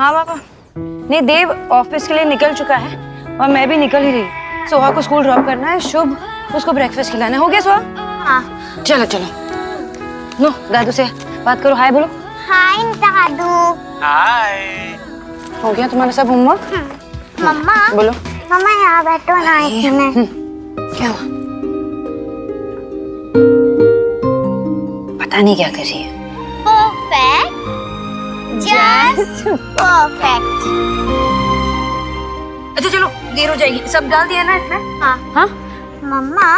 हाँ पापा। नहीं, देव ऑफिस के लिए निकल चुका है और मैं भी निकल ही रही। सोहा को स्कूल ड्रॉप करना है, शुभ उसको ब्रेकफास्ट खिलाना है। हो गया सोहा? हाँ। चलो चलो, नो दादू से बात करो। हाय बोलो। हाय दादू। हाय। हो गया तुम्हारा सब होमवर्क? मम्मा बोलो। मम्मा यहाँ बैठो ना इसमें। क्या हुआ? पता नहीं क्या कर रही है। Perfect, just perfect. अच्छा चलो, देर हो जाएगी। सब डाल दिया ना इसमें? हाँ। हाँ मम्मा,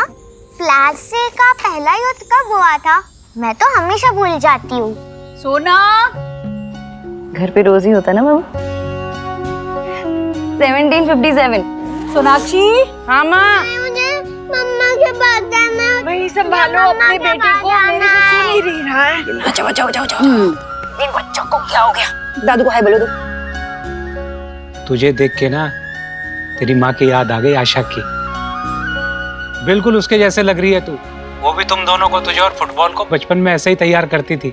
प्लास्टिक का पहला युद्ध कब हुआ था? मैं तो हमेशा भूल जाती हूँ। सोना, घर पे रोज ही होता ना बाबू। 1757। सोनाक्षी, हाँ माँ। मुझे मम्मा के पास जाना है। वही संभालो अपने बेटे को, मेरे से सुन ही नहीं रहा है। अच्छा जाओ जाओ जाओ। इन बच्चों को क्या हो गया? दादू को हाय बोलो दो। तुझे देख के ना तेरी माँ की याद आ गई, आशा की। बिल्कुल उसके जैसे लग रही है तू। वो भी तुम दोनों को, तुझे और फुटबॉल को बचपन में ऐसे ही तैयार करती थी।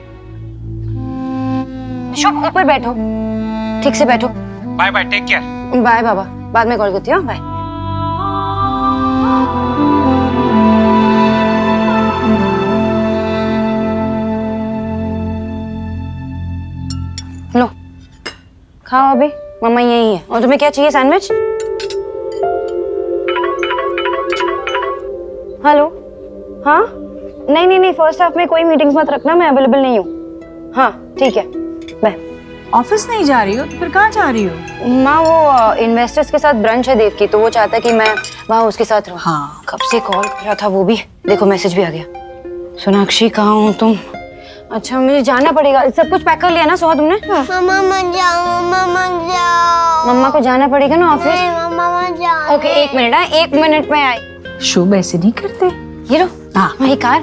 शुभ ऊपर बैठो, ठीक से बैठो। Bye bye, take care. Bye बाबा, बाद में कॉल करती हूँ। बाय। लो खाओ अभी, मम्मा यही है। और तुम्हें क्या चाहिए? सैंडविच? हेलो, हाँ? नहीं नहीं नहीं, फर्स्ट हाफ में कोई मीटिंग्स मत रखना, मैं अवेलेबल नहीं हूँ। हाँ ठीक है, बाय। ऑफिस नहीं जा रही हो तो फिर कहाँ जा रही हो? माँ, वो इन्वेस्टर्स के साथ ब्रंच है देव की, तो वो चाहता है कि मैं वहाँ उसके साथ रहूँ। हाँ। कब से कॉल कर रहा था वो भी। देखो मैसेज भी आ गया। सोनाक्षी कहाँ हो तुम? अच्छा मुझे जाना पड़ेगा। सब कुछ पैक कर लिया ना सोहा तुमने? मम्मा मत जाओ, मम्मा मत जाओ। मम्मा को जाना पड़ेगा ना ऑफिस। नहीं, मम्मा मत जाओ। Okay, 1 minute. हाँ, 1 मिनट में आई। शुभ ऐसे नहीं करते। ये लो, हाँ। वही कार,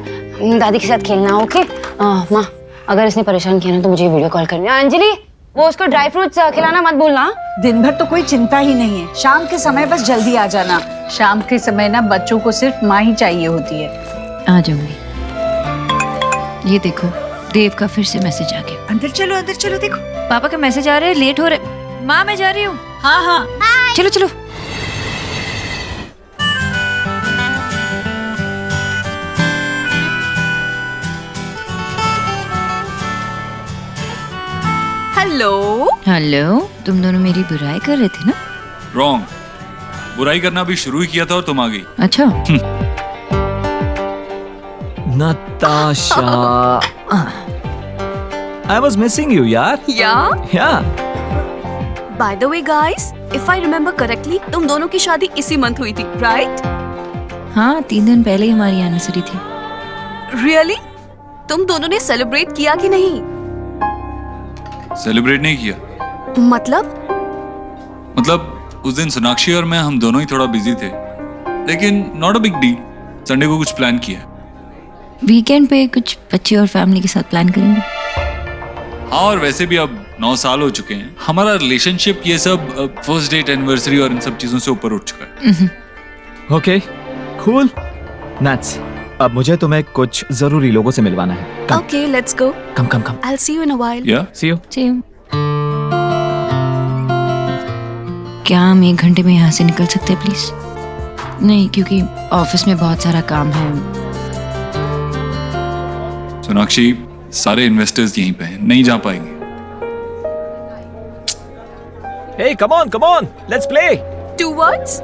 दादी के साथ खेलना। ओके माँ, अगर इसने परेशान किया ना तो मुझे वीडियो कॉल करनी है। अंजलि, वो उसको ड्राई फ्रूट्स खिलाना मत भूलना। दिन भर तो कोई चिंता ही नहीं है, शाम के समय बस जल्दी आ जाना। शाम के समय ना बच्चों को सिर्फ माँ ही चाहिए होती है। आ जाऊंगी। ये देखो, देव का फिर से मैसेज आ गया। अंदर चलो देखो। पापा के मैसेज आ रहे हैं, लेट हो रहे। माँ मैं जा रही हूँ। हाँ हाँ। चलो चलो। हेलो। हेलो, तुम दोनों मेरी बुराई कर रहे थे ना? रॉन्ग। बुराई करना भी शुरू ही किया था और तुम आ गई। अच्छा। Natasha, I was missing you, यार। Yeah. By the way, guys, if I remember correctly, तुम दोनों की शादी इसी मंथ हुई थी, right? हाँ, 3 दिन पहले ही हमारी एनिवर्सरी थी। Really? तुम दोनों ने सेलिब्रेट किया कि नहीं? सेलिब्रेट नहीं किया? मतलब उस दिन सोनाक्षी और मैं, हम दोनों ही थोड़ा बिजी थे, लेकिन not a big deal. Sunday को कुछ प्लान किया। वीकेंड पे कुछ बच्चे और फैमिली के साथ प्लान करेंगे। हाँ, और वैसे भी अब 9 साल हो चुके हैं हमारा रिलेशनशिप। ये सब फर्स्ट डेट, एनिवर्सरी और इन सब चीजों से ऊपर उठ चुका है। Okay, cool. Nuts. अब मुझे तुम्हें कुछ जरूरी लोगों से मिलवाना है। Come. Okay, let's go. Come. I'll see you in a while. या See you. सेम। क्या हम 1 घंटे में यहाँ से निकल सकते हैं प्लीज? नहीं, क्योंकि ऑफिस में बहुत सारा काम है। सोनाक्षी, सारे इन्वेस्टर्स यहीं पे हैं, नहीं जा पाएंगे। Hey, come on. Let's play. 2 words?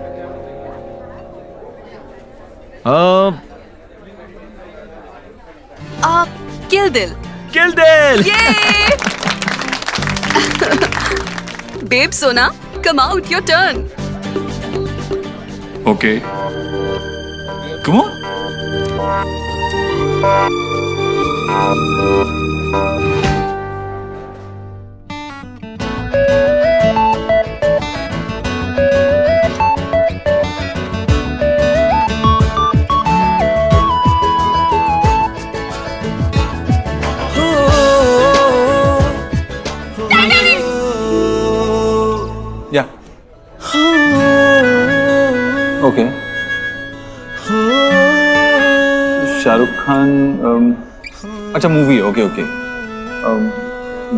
Kill Dil. Kill Dil. Yay! Babe, Sona, come out, your turn. Okay. Come on. Yeah. Okay. Shahrukh Khan, अच्छा मूवी। ओके।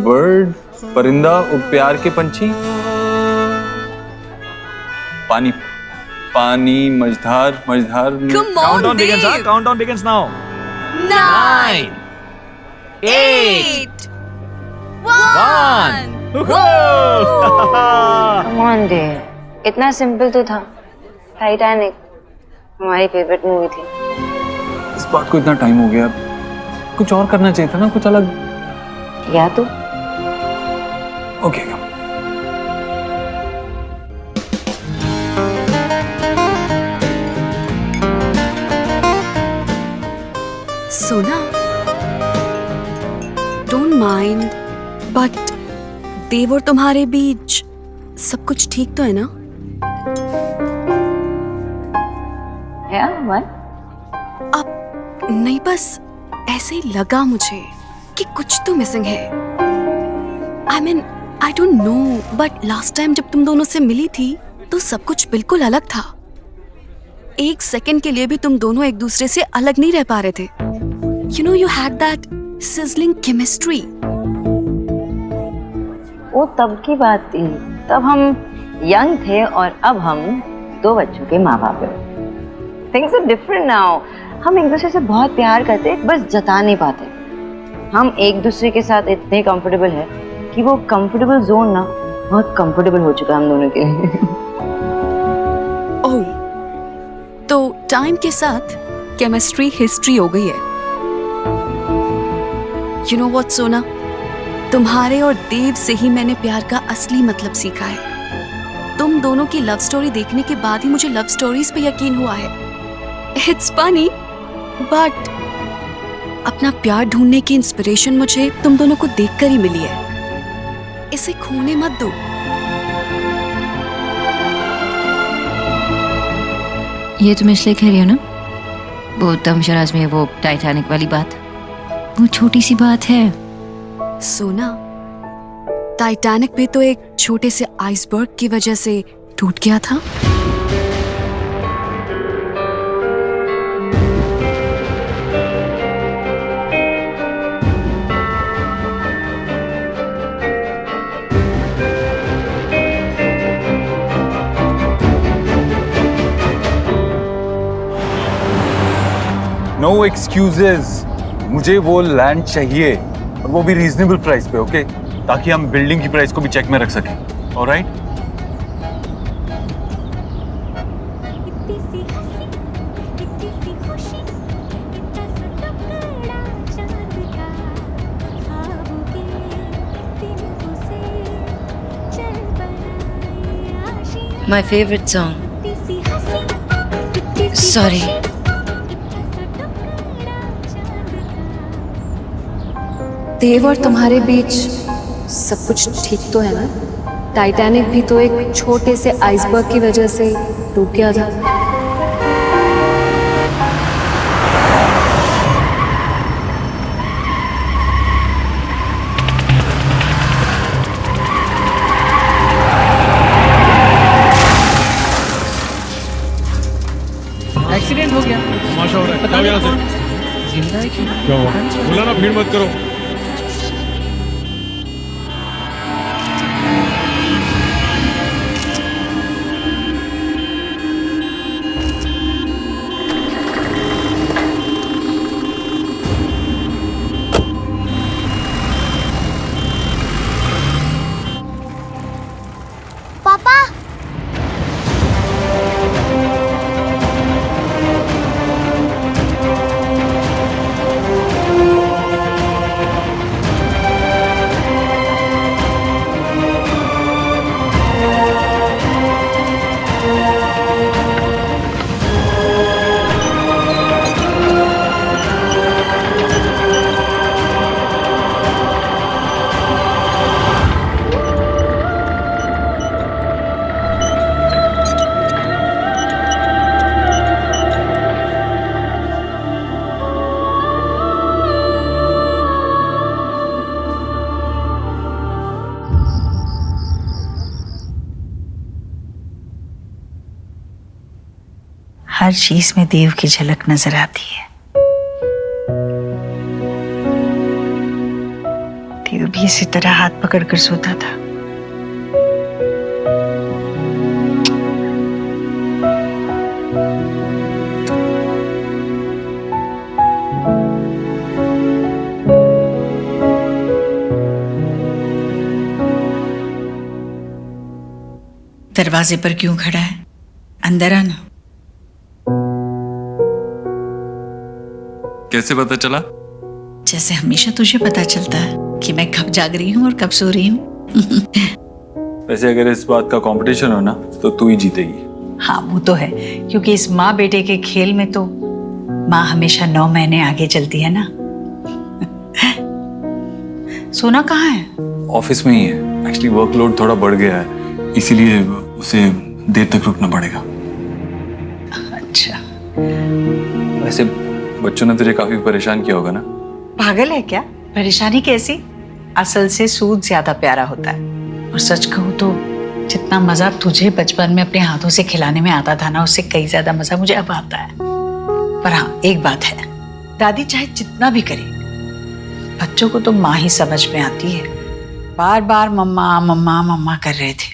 बर्ड परिंदा और प्यार के पंछी, पानी पानी मझधार मझधार। Come on, Countdown begins, Dev. huh? Countdown begins now. 9, 8, 1. Come on देव, इतना सिंपल तो था। टाइटैनिक हमारी फेवरेट मूवी थी। इस बात को इतना टाइम हो गया, कुछ और करना चाहिए था ना, कुछ अलग। या तो ओके सोना, डोंट माइंड, बट देव और तुम्हारे बीच सब कुछ ठीक तो है ना? अब नहीं, बस ऐसे ही लगा मुझे कि कुछ तो मिसिंग है। I mean I don't know, but last time जब तुम दोनों से मिली थी तो सब कुछ बिल्कुल अलग था। एक सेकंड के लिए भी तुम दोनों एक दूसरे से अलग नहीं रह पा रहे थे। You know, you had that sizzling chemistry. वो तब की बात थी, तब हम यंग थे और अब हम 2 बच्चों के माँ बाप हैं। Things are different now. हम एक दूसरे से बहुत प्यार करते, बस जता नहीं पाते। हम एक दूसरे के साथ इतने कंफर्टेबल है कि वो कंफर्टेबल जोन ना बहुत कंफर्टेबल हो चुका है हम दोनों के लिए। ओह, तो टाइम के साथ केमिस्ट्री हिस्ट्री हो गई है। यू नो व्हाट सोना, तुम्हारे और देव से ही मैंने प्यार का असली मतलब सीखा है। तुम दोनों की लव स्टोरी देखने के बाद ही मुझे लव स्टोरीज पे यकीन हुआ है। इट्स फनी, बट अपना प्यार ढूंढने की इंस्पिरेशन मुझे तुम दोनों को देखकर ही मिली है। इसे खोने मत दो। ये तुम इसलिए कह रही हो ना, वो तमशराज में वो टाइटैनिक वाली बात, वो छोटी सी बात है। सोना, टाइटैनिक भी तो एक छोटे से आइसबर्ग की वजह से टूट गया था। नो एक्सक्यूजेस, मुझे वो लैंड चाहिए और वो भी रीजनेबल प्राइस पे, ओके? ताकि हम बिल्डिंग की प्राइस को भी चेक में रख सकें। Alright? My favorite song. Sorry. देव और तुम्हारे बीच सब कुछ ठीक तो है ना? टाइटैनिक भी तो एक छोटे से आइसबर्ग की वजह से टूट गया था। एक्सीडेंट हो गया। तमाशा हो रहा है। जाओ यहाँ से। जिंदा है कि क्या हुआ? बोला ना भीड़ मत करो। पापा, हर चीज में देव की झलक नजर आती है। देव भी इसी तरह हाथ पकड़कर सोता था। दरवाजे पर क्यों खड़ा है? अंदर आना। कैसे पता चला? जैसे हमेशा तुझे पता चलता है कि मैं कब जाग रही हूँ और कब सो रही हूँ। वैसे अगर इस बात का कंपटीशन हो ना तो तू ही जीतेगी। हाँ वो तो है, क्योंकि इस माँ बेटे के खेल में तो माँ हमेशा 9 महीने आगे चलती है ना। सोना कहाँ है? ऑफिस में ही है। एक्चुअली वर्कलोड थोड़ा बढ़ गया है, इसीलिए उसे देर तक रुकना पड़ेगा। अच्छा। वैसे बच्चों ने तुझे काफी परेशान किया होगा ना? पागल है क्या? परेशानी कैसी? असल से सूद ज्यादा प्यारा होता है। और सच कहूँ तो जितना मजा तुझे बचपन में अपने हाथों से खिलाने में आता था ना, उससे कई ज्यादा मजा मुझे अब आता है। पर हाँ एक बात है, दादी चाहे जितना भी करे, बच्चों को तो माँ ही समझ में आती है। बार बार मम्मा मम्मा मम्मा कर रहे थे।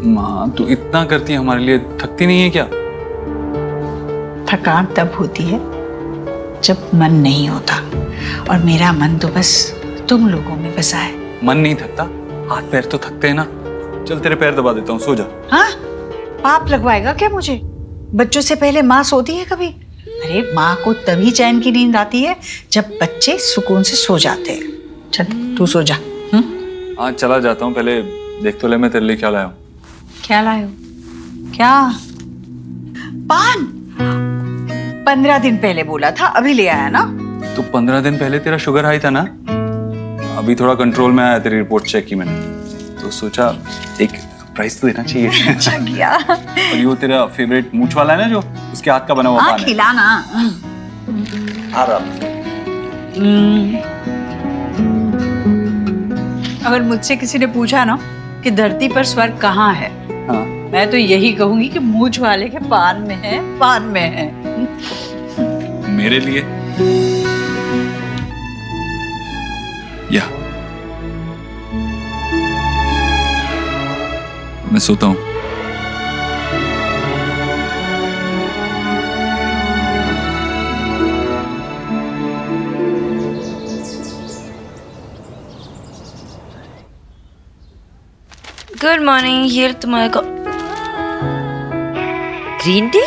माँ तू इतना करती है हमारे लिए, थकती नहीं है क्या? थकान तब होती है जब मन नहीं होता, और मेरा मन तो बस तुम लोगों में बसा है। मन नहीं थकता, हाथ पैर तो थकते हैं ना। चल तेरे पैर दबा देता हूँ, सो जा। हाँ? पाप लगवाएगा क्या मुझे? बच्चों से पहले माँ सोती है कभी? अरे माँ को तभी चैन की नींद आती है जब बच्चे सुकून से सो जाते हैं। चल तू सो जा। हाँ चला जाता हूँ, पहले देख तो ले मैं तेरे लिए क्या लाया हूँ। क्या लाए हो? क्या? पान? 15 दिन पहले बोला था, अभी ले आया ना? तो 15 दिन पहले तेरा शुगर हाई था ना, अभी थोड़ा कंट्रोल में आया। तेरी रिपोर्ट चेक की मैंने, तो सोचा एक प्राइस तो देना चाहिए। अच्छा किया। और ये वो तेरा फेवरेट मूंछ वाला है ना, जो उसके हाथ का बना हुआ हाँ पान है। खिलाना। आराम से। अगर मुझसे किसी ने पूछा ना कि धरती पर स्वर्ग कहाँ है, हाँ। मैं तो यही कहूंगी कि मूंछ वाले के पान में है, पान में है। मेरे लिए या मैं सोता हूँ। गुड मॉर्निंग, ये तुम्हारा ग्रीन टी?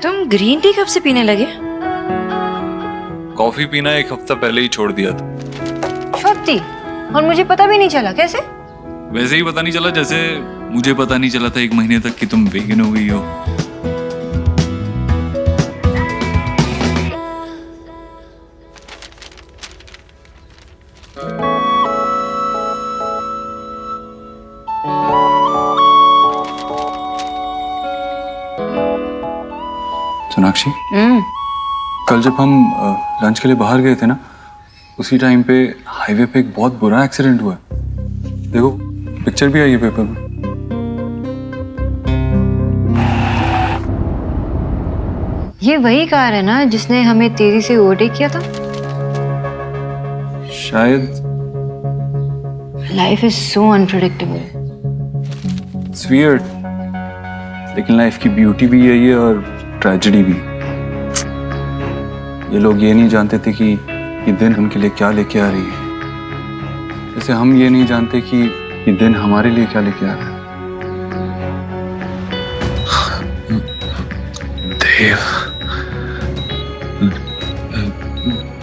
तुम ग्रीन टी कब से पीने लगे? कॉफी पीना 1 हफ्ता पहले ही छोड़ दिया था। छोटी? और मुझे पता भी नहीं चला, कैसे? वैसे ही पता नहीं चला जैसे मुझे पता नहीं चला था 1 महीने तक कि तुम वेगन हो गई हो। सोनाक्षी, कल जब हम लंच के लिए बाहर गए थे ना, उसी टाइम पे हाईवे पे एक बहुत बुरा एक्सीडेंट हुआ। देखो पिक्चर भी आई है पेपर में। ये वही कार है ना जिसने हमें तेजी से ओवरटेक किया था? शायद। Life is so unpredictable. It's weird, लेकिन लाइफ की ब्यूटी भी यही है और ट्रेजेडी भी। ये लोग ये नहीं जानते थे कि ये दिन उनके लिए क्या लेके आ रही है, जैसे हम ये नहीं जानते कि ये दिन हमारे लिए क्या लेके आ रहा है।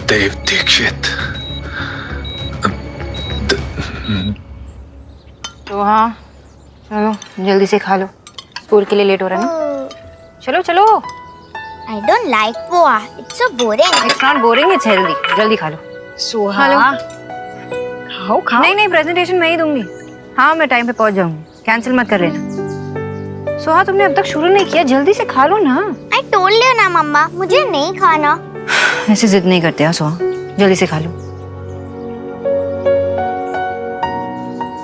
देव दीक्षित। तो हाँ चलो जल्दी से खा लो, स्कूल के लिए लेट हो रहा है ना। चलो चलो। I don't like poha. It's so boring. It's not boring, it's healthy. जल्दी खा लो। सोहा हेलो। खाओ खाओ। नहीं नहीं, प्रेजेंटेशन मैं ही दूंगी। हाँ मैं टाइम पे पहुंच जाऊंगी, कैंसिल मत कर लेना। सोहा तुमने अब तक शुरू नहीं किया, जल्दी से खा लो ना। I told you ना मम्मा, मुझे नहीं खाना। ऐसे जिद नहीं करते हैं सोहा, जल्दी से खा लो।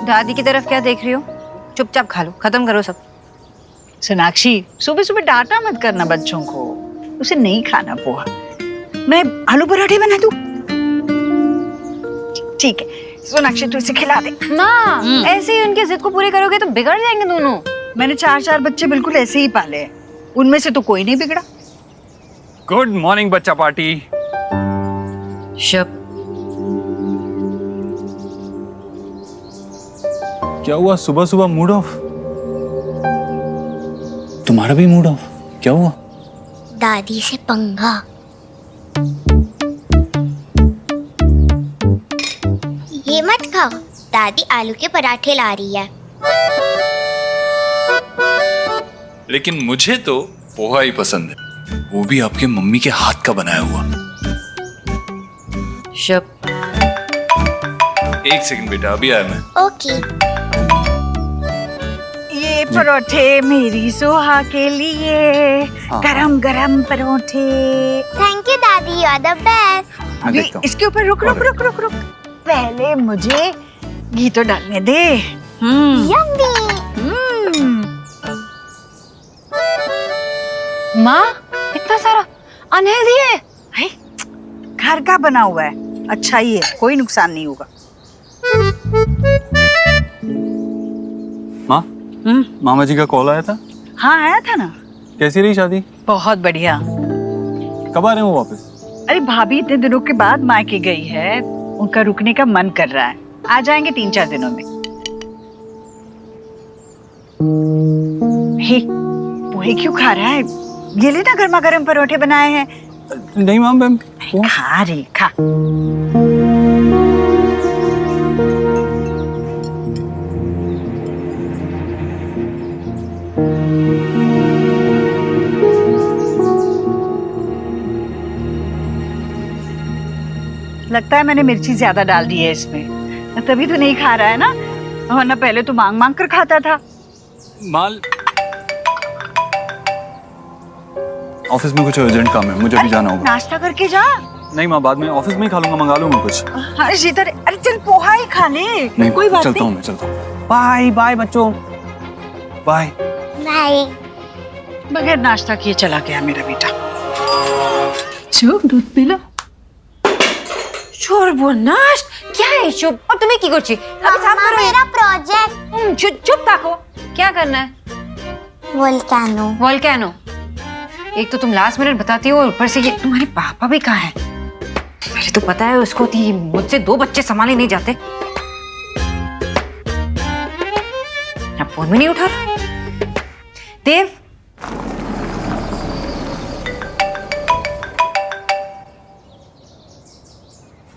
दादी की तरफ क्या देख रही हो? चुपचाप खा लो, खत्म करो सब। सोनाक्षी, सुबह सुबह डांटा मत करना बच्चों को, उसे नहीं खाना पोहा। मैं आलू पराठे बना दूं? ठीक है, सोनाक्षी तू इसे खिला दे। माँ ऐसे ही उनकी जिद को पूरी करोगे तो बिगड़ जाएंगे दोनों। मैंने 4 बच्चे बिल्कुल ऐसे ही पाले हैं, उनमें से तो कोई नहीं बिगड़ा। गुड मॉर्निंग बच्चा पार्टी। शब क्या हुआ? सुबह सुबह मूड ऑफ? तुम्हारा भी मूड ऑफ? क्या हुआ? दादी से पंगा। ये मत खाओ, दादी आलू के पराठे ला रही है। लेकिन मुझे तो पोहा ही पसंद है, वो भी आपके मम्मी के हाथ का बनाया हुआ। शब एक सेकंड बेटा, अभी आया मैं। ओके। ये परोठे मेरी सोहा के लिए, गरम गरम परोठे। थैंक यू दादी, यू आर द बेस्ट। मैं अभी देखता हूँ। इसके ऊपर रुक रुक रुक रुक रुक, पहले मुझे घी तो डालने दे। यम्मी। माँ इतना सारा अनहेल्दी है। है, घर का बना हुआ है, अच्छा ही है, कोई नुकसान नहीं होगा। माँ, मामा जी का कॉल आया था? हाँ आया था ना। कैसी रही शादी? बहुत बढ़िया। कब आ रहे हो वापस? अरे भाभी इतने दिनों के बाद मायके गई है, उनका रुकने का मन कर रहा है, आ जाएंगे 3-4 दिनों में। हे, पोहे क्यों खा रहा है? ये ले ना, गर्मा गर्म परोठे बनाए हैं। नहीं मैम, खा रे खा। लगता है मैंने मिर्ची ज्यादा डाल दी है इसमें, तभी तो नहीं खा रहा है ना, वरना पहले तो मांग मांग कर खाता था। माल ऑफिस में कुछ अर्जेंट काम है, मुझे भी जाना होगा। नाश्ता करके जा। नहीं माँ, बाद में ऑफिस में ही खा लूंगा, मंगा लूंगा कुछ। हाँ शीतल, अरे चल पोहा ही खा ले। नहीं कोई बात चलता नहीं। हूँ, मैं चलता हूँ। बाय बाय बच्चों, बाय बाय। बगैर नाश्ता किए चला गया मेरा बेटा। चुप दूध पी लो। সর্বনাশ क्या है शुभ? और तुम्हें की করছি? अभी साफ मम्मा, करो ये। मेरा प्रोजेक्ट। चुप ताको। क्या करना है? वोल्केनो। वोल्केनो। एक तो तुम लास्ट मिनट बताती हो और ऊपर से ये तुम्हारे पापा भी कहाँ हैं? पहले तो पता है उसको थी मुझसे 2 बच्चे संभाले नहीं जाते। अब फोन भी नहीं उठा रहा। देव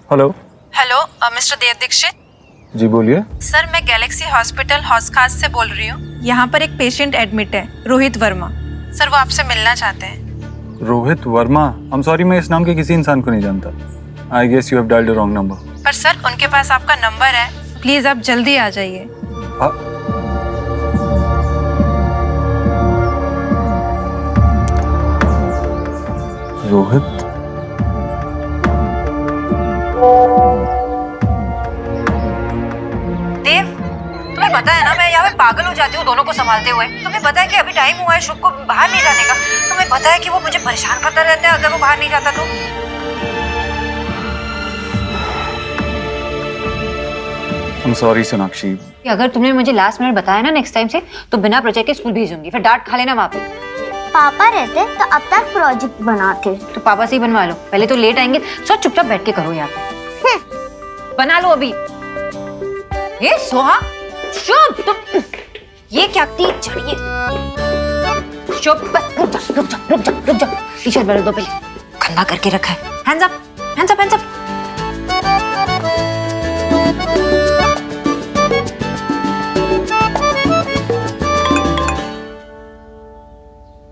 हेलो। हेलो मिस्टर देव दीक्षित। जी बोलिए। सर मैं गैलेक्सी हॉस्पिटल हॉस्कास से बोल रही हूँ। यहाँ पर एक पेशेंट एडमिट है, रोहित वर्मा। सर वो आपसे मिलना चाहते हैं। Rohit Verma? I am sorry, मैं इस नाम के किसी इंसान को नहीं जानता। I guess you have dialled the wrong number. पर सर उनके पास आपका नंबर है, प्लीज आप जल्दी आ जाइए। रोहित? देव तुम्हें पता है ना मैं यहाँ पे पागल हो जाती हूँ दोनों को संभालते हुए। तुम्हें पता है कि अभी टाइम हुआ है शुभ को बाहर नहीं जाने का। तुम्हें पता है कि वो मुझे परेशान करता रहता है अगर वो बाहर नहीं जाता तो। आई एम सॉरी सोनाक्षी। अगर तुमने मुझे लास्ट मिनट बताया ना नेक्स्ट टाइम से तो बिना प्रोजेक्ट के स्कूल भेजूंगी, फिर डांट खा लेना वहाँ पे। पापा रहते तो अब तक प्रोजेक्ट बनाते। तो पापा से ही बनवा लो, पहले तो लेट आएंगे। सो चुपचाप बैठ के करो यहाँ पे। बना लो अभी। ये सोहा शुभ तुम ये क्या की चढ़िए। शुभ बस रुक जा रुक जा रुक जा रुक जा। टी शर्ट बदल दो पहले, गंदा करके रखा है। Hands up hands up hands up.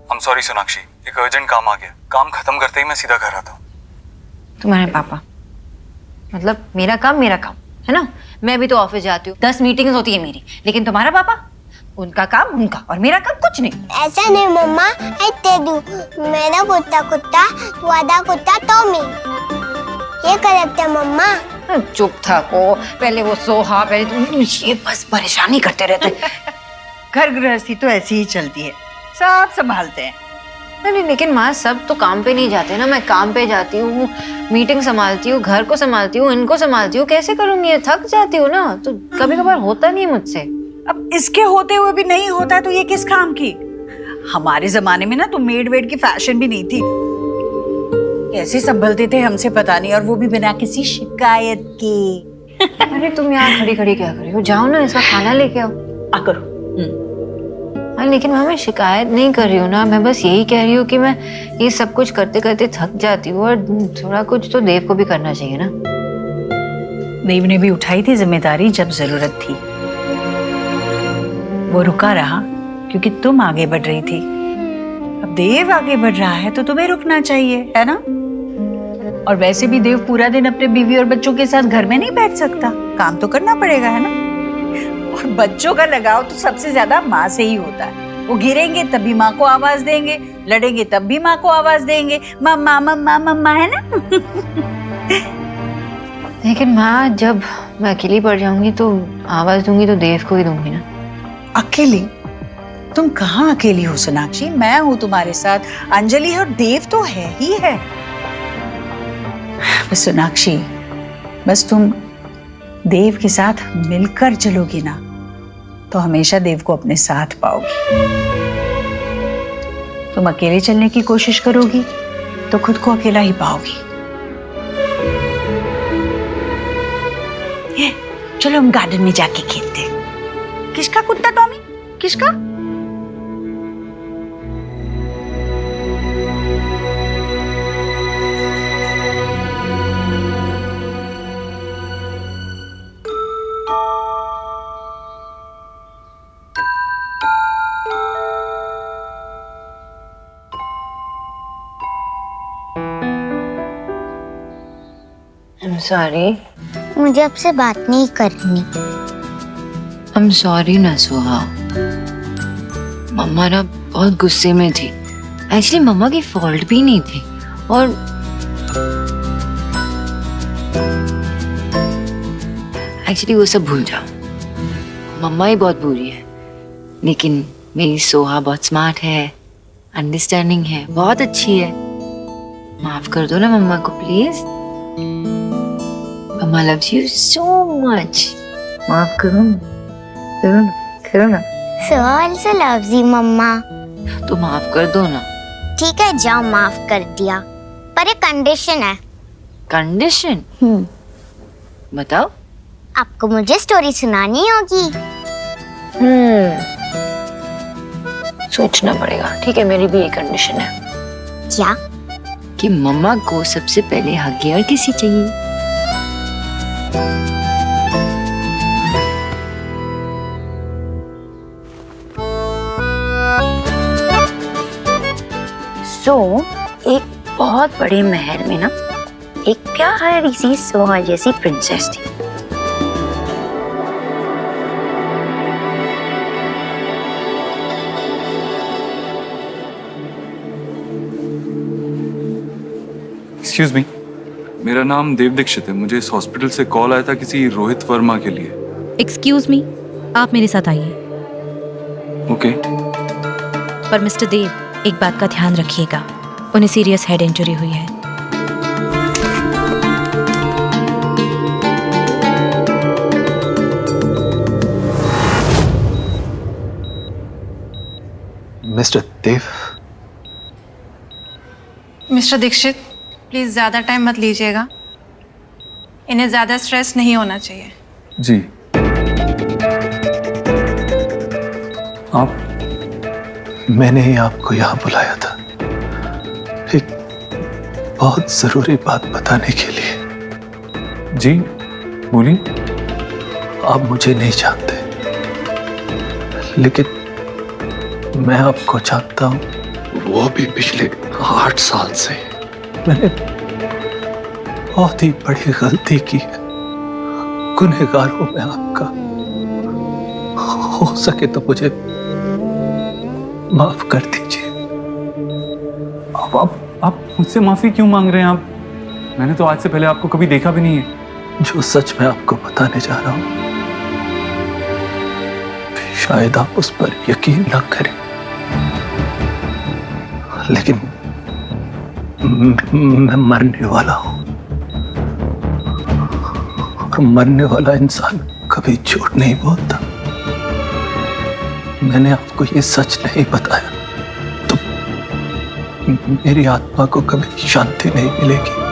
I am sorry Sonakshi, एक अर्जेंट काम आ गया। काम खत्म करते ही मैं सीधा घर आता हूँ। तुम्हारे पापा मतलब मेरा काम है ना। मैं भी तो ऑफिस जाती हूँ, 10 मीटिंग्स होती है मेरी, लेकिन तुम्हारा पापा उनका काम उनका और मेरा काम कुछ नहीं। ऐसा नहीं मम्मा, ऐसे दू मेरा कुत्ता कुत्ता तू आधा कुत्ता टॉमी, ये करेक्ट है मम्मा। चुप था को, पहले वो सोहा, पहले तुम ये बस परेशानी करते रहते। घर गृहस्थी तो ऐसी ही चलती है, सब संभालते हैं। अरे लेकिन माँ सब तो काम पे नहीं जाते ना, मैं काम पे जाती हूँ, मीटिंग संभालती हूँ, घर को संभालती हूँ, इनको संभालती हूँ, कैसे करूंगी? ये थक जाती हूँ ना, तो कभी कभार होता नहीं मुझसे। अब इसके होते हुए भी नहीं होता है तो ये किस काम की? हमारे जमाने में ना तो मेड वेड की फैशन भी नहीं थी। कैसे संभलते थे हमसे पता नहीं, और वो भी बिना किसी शिकायत के। अरे तुम यहाँ खड़ी खड़ी क्या कर रही हो? जाओ ना, इसका खाना लेके आओ। आ करो। हाँ, लेकिन माँ मैं शिकायत नहीं कर रही हूँ ना, मैं बस यही कह रही हूँ कि मैं ये सब कुछ करते करते थक जाती हूँ, और थोड़ा कुछ तो देव को भी करना चाहिए ना। देव ने भी उठाई थी जिम्मेदारी जब जरूरत थी। वो रुका रहा क्योंकि तुम आगे बढ़ रही थी। अब देव आगे बढ़ रहा है तो तुम्हें रुकना चाहिए, है ना? और वैसे भी देव पूरा दिन अपने बीवी और बच्चों के साथ घर में नहीं बैठ सकता, काम तो करना पड़ेगा, है ना? और बच्चों का लगाव तो सबसे ज्यादा माँ से ही होता है। वो गिरेंगे तब भी माँ को आवाज देंगे, लड़ेंगे तब भी माँ को आवाज देंगे, मम्मा मम्मा मम्मा, है ना? लेकिन माँ जब मैं अकेली पड़ जाऊंगी तो आवाज दूंगी तो देव को ही दूंगी ना। अकेली? तुम कहाँ अकेली हो सोनाक्षी? मैं हूँ तुम्हारे साथ, अंजलि है और देव तो है ही है। बस सोनाक्षी, बस तुम देव के साथ मिलकर चलोगी ना तो हमेशा देव को अपने साथ पाओगी। तुम अकेले चलने की कोशिश करोगी तो खुद को अकेला ही पाओगी। चलो हम गार्डन में जाके खेलते हैं। किसका कुत्ता टॉमी? किसका? I'm sorry. मुझे आपसे बात नहीं करनी। I'm sorry ना सुहा। मम्मा ना बहुत गुस्से में थी। एक्चुअली मम्मा की फॉल्ट भी नहीं थी, और एक्चुअली वो सब भूल जाओ। मम्मा ही बहुत बुरी है, लेकिन मेरी सोहा बहुत स्मार्ट है, अंडरस्टैंडिंग है, बहुत अच्छी है। माफ कर दो ना मम्मा को please. Mamma loves you so much. माफ करो ना, करो ना, करो ना। Soha also loves you, मम्मा। तो माफ कर दो ना। ठीक है, जाओ, माफ कर दिया, पर एक कंडीशन है। कंडीशन? बताओ। आपको मुझे स्टोरी सुनानी होगी। सोचना पड़ेगा। ठीक है, मेरी भी एक कंडीशन है। क्या? कि मम्मा को सबसे पहले हग और किसी चाहिए। एक बहुत बड़े महल में ना एक प्यारी सी सोहा जैसी प्रिंसेस थी। एक्सक्यूज मी, मेरा नाम देव दीक्षित है। मुझे इस हॉस्पिटल से कॉल आया था किसी रोहित वर्मा के लिए। एक्सक्यूज मी, आप मेरे साथ आइए। ओके। पर मिस्टर देव, एक बात का ध्यान रखिएगा, उन्हें सीरियस हेड इंजरी हुई है। Mister Dev. Mister Dikshit, please ज्यादा टाइम मत लीजिएगा, इन्हें ज्यादा स्ट्रेस नहीं होना चाहिए। जी। आप? मैंने ही आपको यहाँ बुलाया था एक बहुत जरूरी बात बताने के लिए। जी बोलिए। आप मुझे नहीं जानते, लेकिन मैं आपको जानता हूँ, वो भी पिछले 8 साल से। मैंने बहुत ही बड़ी गलती की है, गुनहगार हूं मैं आपका। हो सके तो मुझे माफ कर दीजिए। आप मुझसे माफी क्यों मांग रहे हैं? आप, मैंने तो आज से पहले आपको कभी देखा भी नहीं है। जो सच मैं आपको बताने जा रहा हूं, शायद आप उस पर यकीन न करें, लेकिन मैं मरने वाला हूं, और मरने वाला इंसान कभी झूठ नहीं बोलता। मैंने आपको ये सच नहीं बताया तो मेरी आत्मा को कभी शांति नहीं मिलेगी।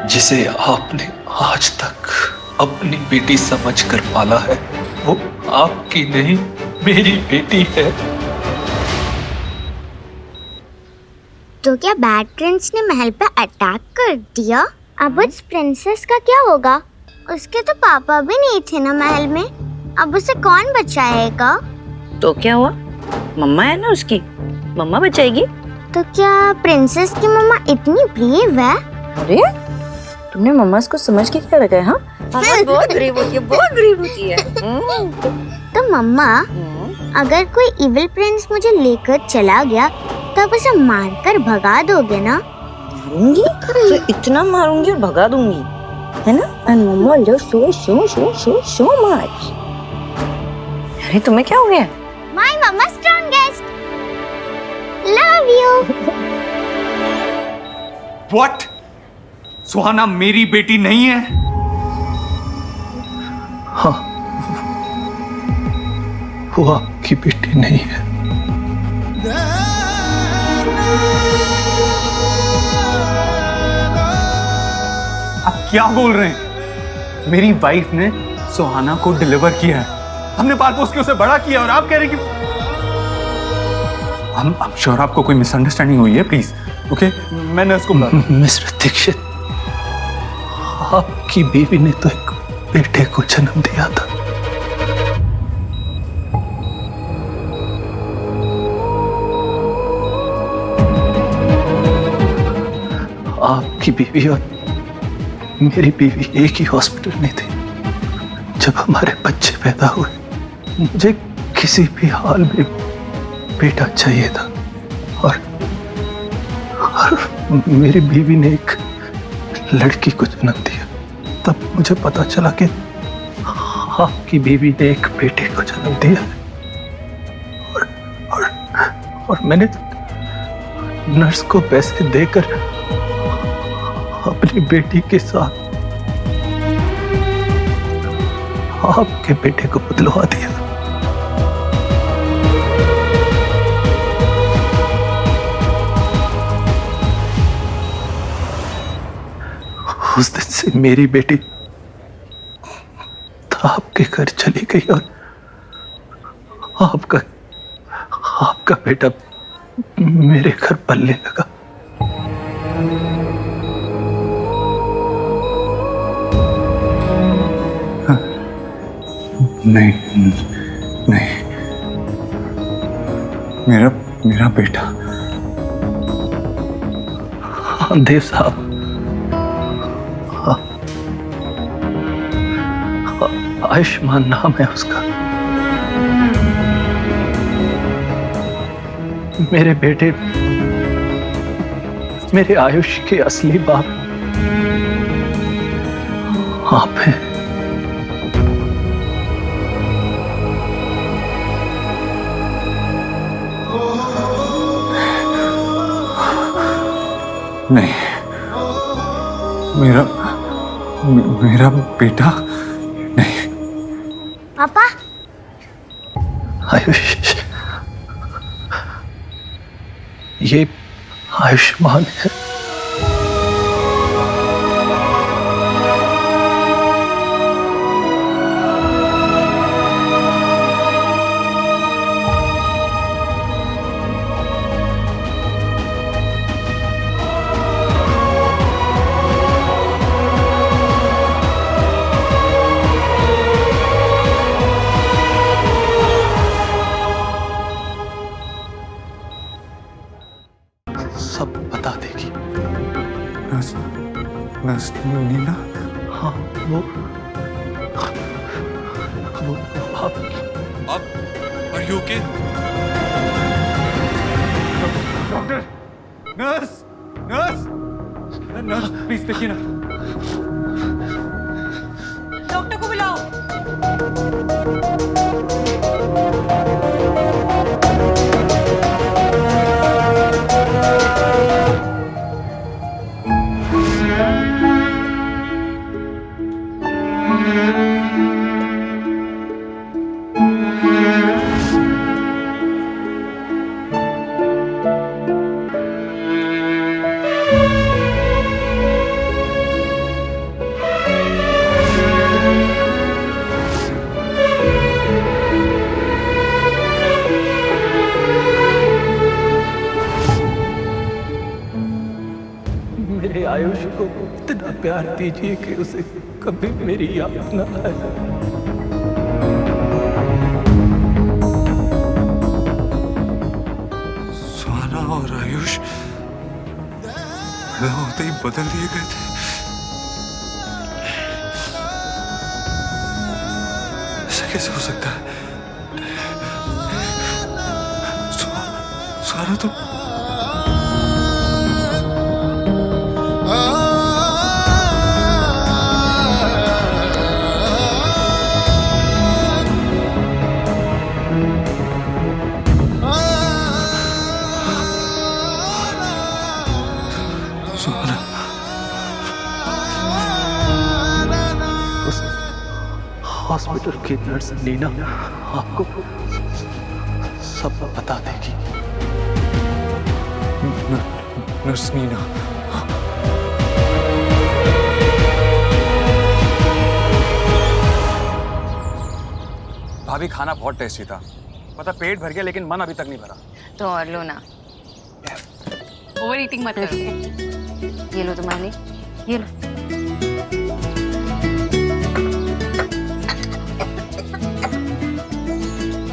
जिसे आपने आज तक अपनी बेटी समझकर पाला है, वो आपकी नहीं मेरी बेटी है। तो क्या बैड प्रिंस ने महल पे अटैक कर दिया? अब उस प्रिंसेस का क्या होगा? उसके तो पापा भी नहीं थे ना महल में। अब उसे कौन बचाएगा? तो क्या हुआ, मम्मा है ना उसकी, मम्मा बचाएगी। तो क्या प्रिंसेस की मम्मा इतनी ब्रेव है? अरे तुमने मम्मा को समझ के क्या रखा है? हाँ, मम्मा बहुत ब्रेव होती है, बहुत ब्रेव होती है। तो मम्मा, अगर कोई इविल प्रिंस मुझे लेकर चला गया तो आप उसे मारकर भगा दोगे ना? मारूंगी तो इतना मारूंगी और भगा दूंगी, है ना? And mumma will so much. अरे तुम्हें क्या हो गया? My mamma strongest, love you. What? Suhana मेरी बेटी नहीं है? हाँ, वो आपकी बेटी नहीं है। आप क्या बोल रहे हैं? मेरी वाइफ ने सुहाना को डिलीवर किया है, हमने पाल पोस के उसे बड़ा किया, और आप कह रहे हैं कि I'm sure आपको कोई मिसअंडरस्टैंडिंग हुई है। प्लीज ओके, मैं नर्स को बुला। मिस्टर दीक्षित, आपकी बीवी ने तो एक बेटे को जन्म दिया था। आपकी बीवी और मेरी बीवी एक ही हॉस्पिटल में थी जब हमारे बच्चे पैदा हुए। मुझे किसी भी हाल में बेटा चाहिए था, और मेरी बीवी ने एक लड़की को जन्म दिया। तब मुझे पता चला कि आपकी बीवी ने एक बेटे को जन्म दिया है, और मैंने नर्स को पैसे देकर अपनी बेटी के साथ आपके बेटे को बदलवा दिया। उस दिन से मेरी बेटी आपके घर चली गई, और आपका बेटा मेरे घर पलने लगा। नहीं नहीं, मेरा बेटा। हाँ देव साहब, आयुष्मान नाम है उसका। मेरे बेटे मेरे आयुष के असली बाप आप हैं। नहीं, मेरा बेटा नहीं। पापा, आयुष, ये आयुष्मान है। सब बता देगी। नर्स नीना? हाँ, वो आप are you okay? Doctor, nurse, please देखिए ना। डॉक्टर को बुलाओ। मेरे आयुष को इतना प्यार दीजिए कि उसे कभी मेरी याद न आए। सुहाना और आयुष पैदा होते ही बदल दिए गए थे। ऐसा कैसे हो सकता है? सुहाना तो हॉस्पिटल की नर्स नीना आपको सब बता देगी। नर्स नीना, भाभी खाना बहुत टेस्टी था। पता पेट भर गया लेकिन मन अभी तक नहीं भरा। तो और लो ना। ओवर ईटिंग मत करो। ये लो तुम्हारे लिए, ये लो।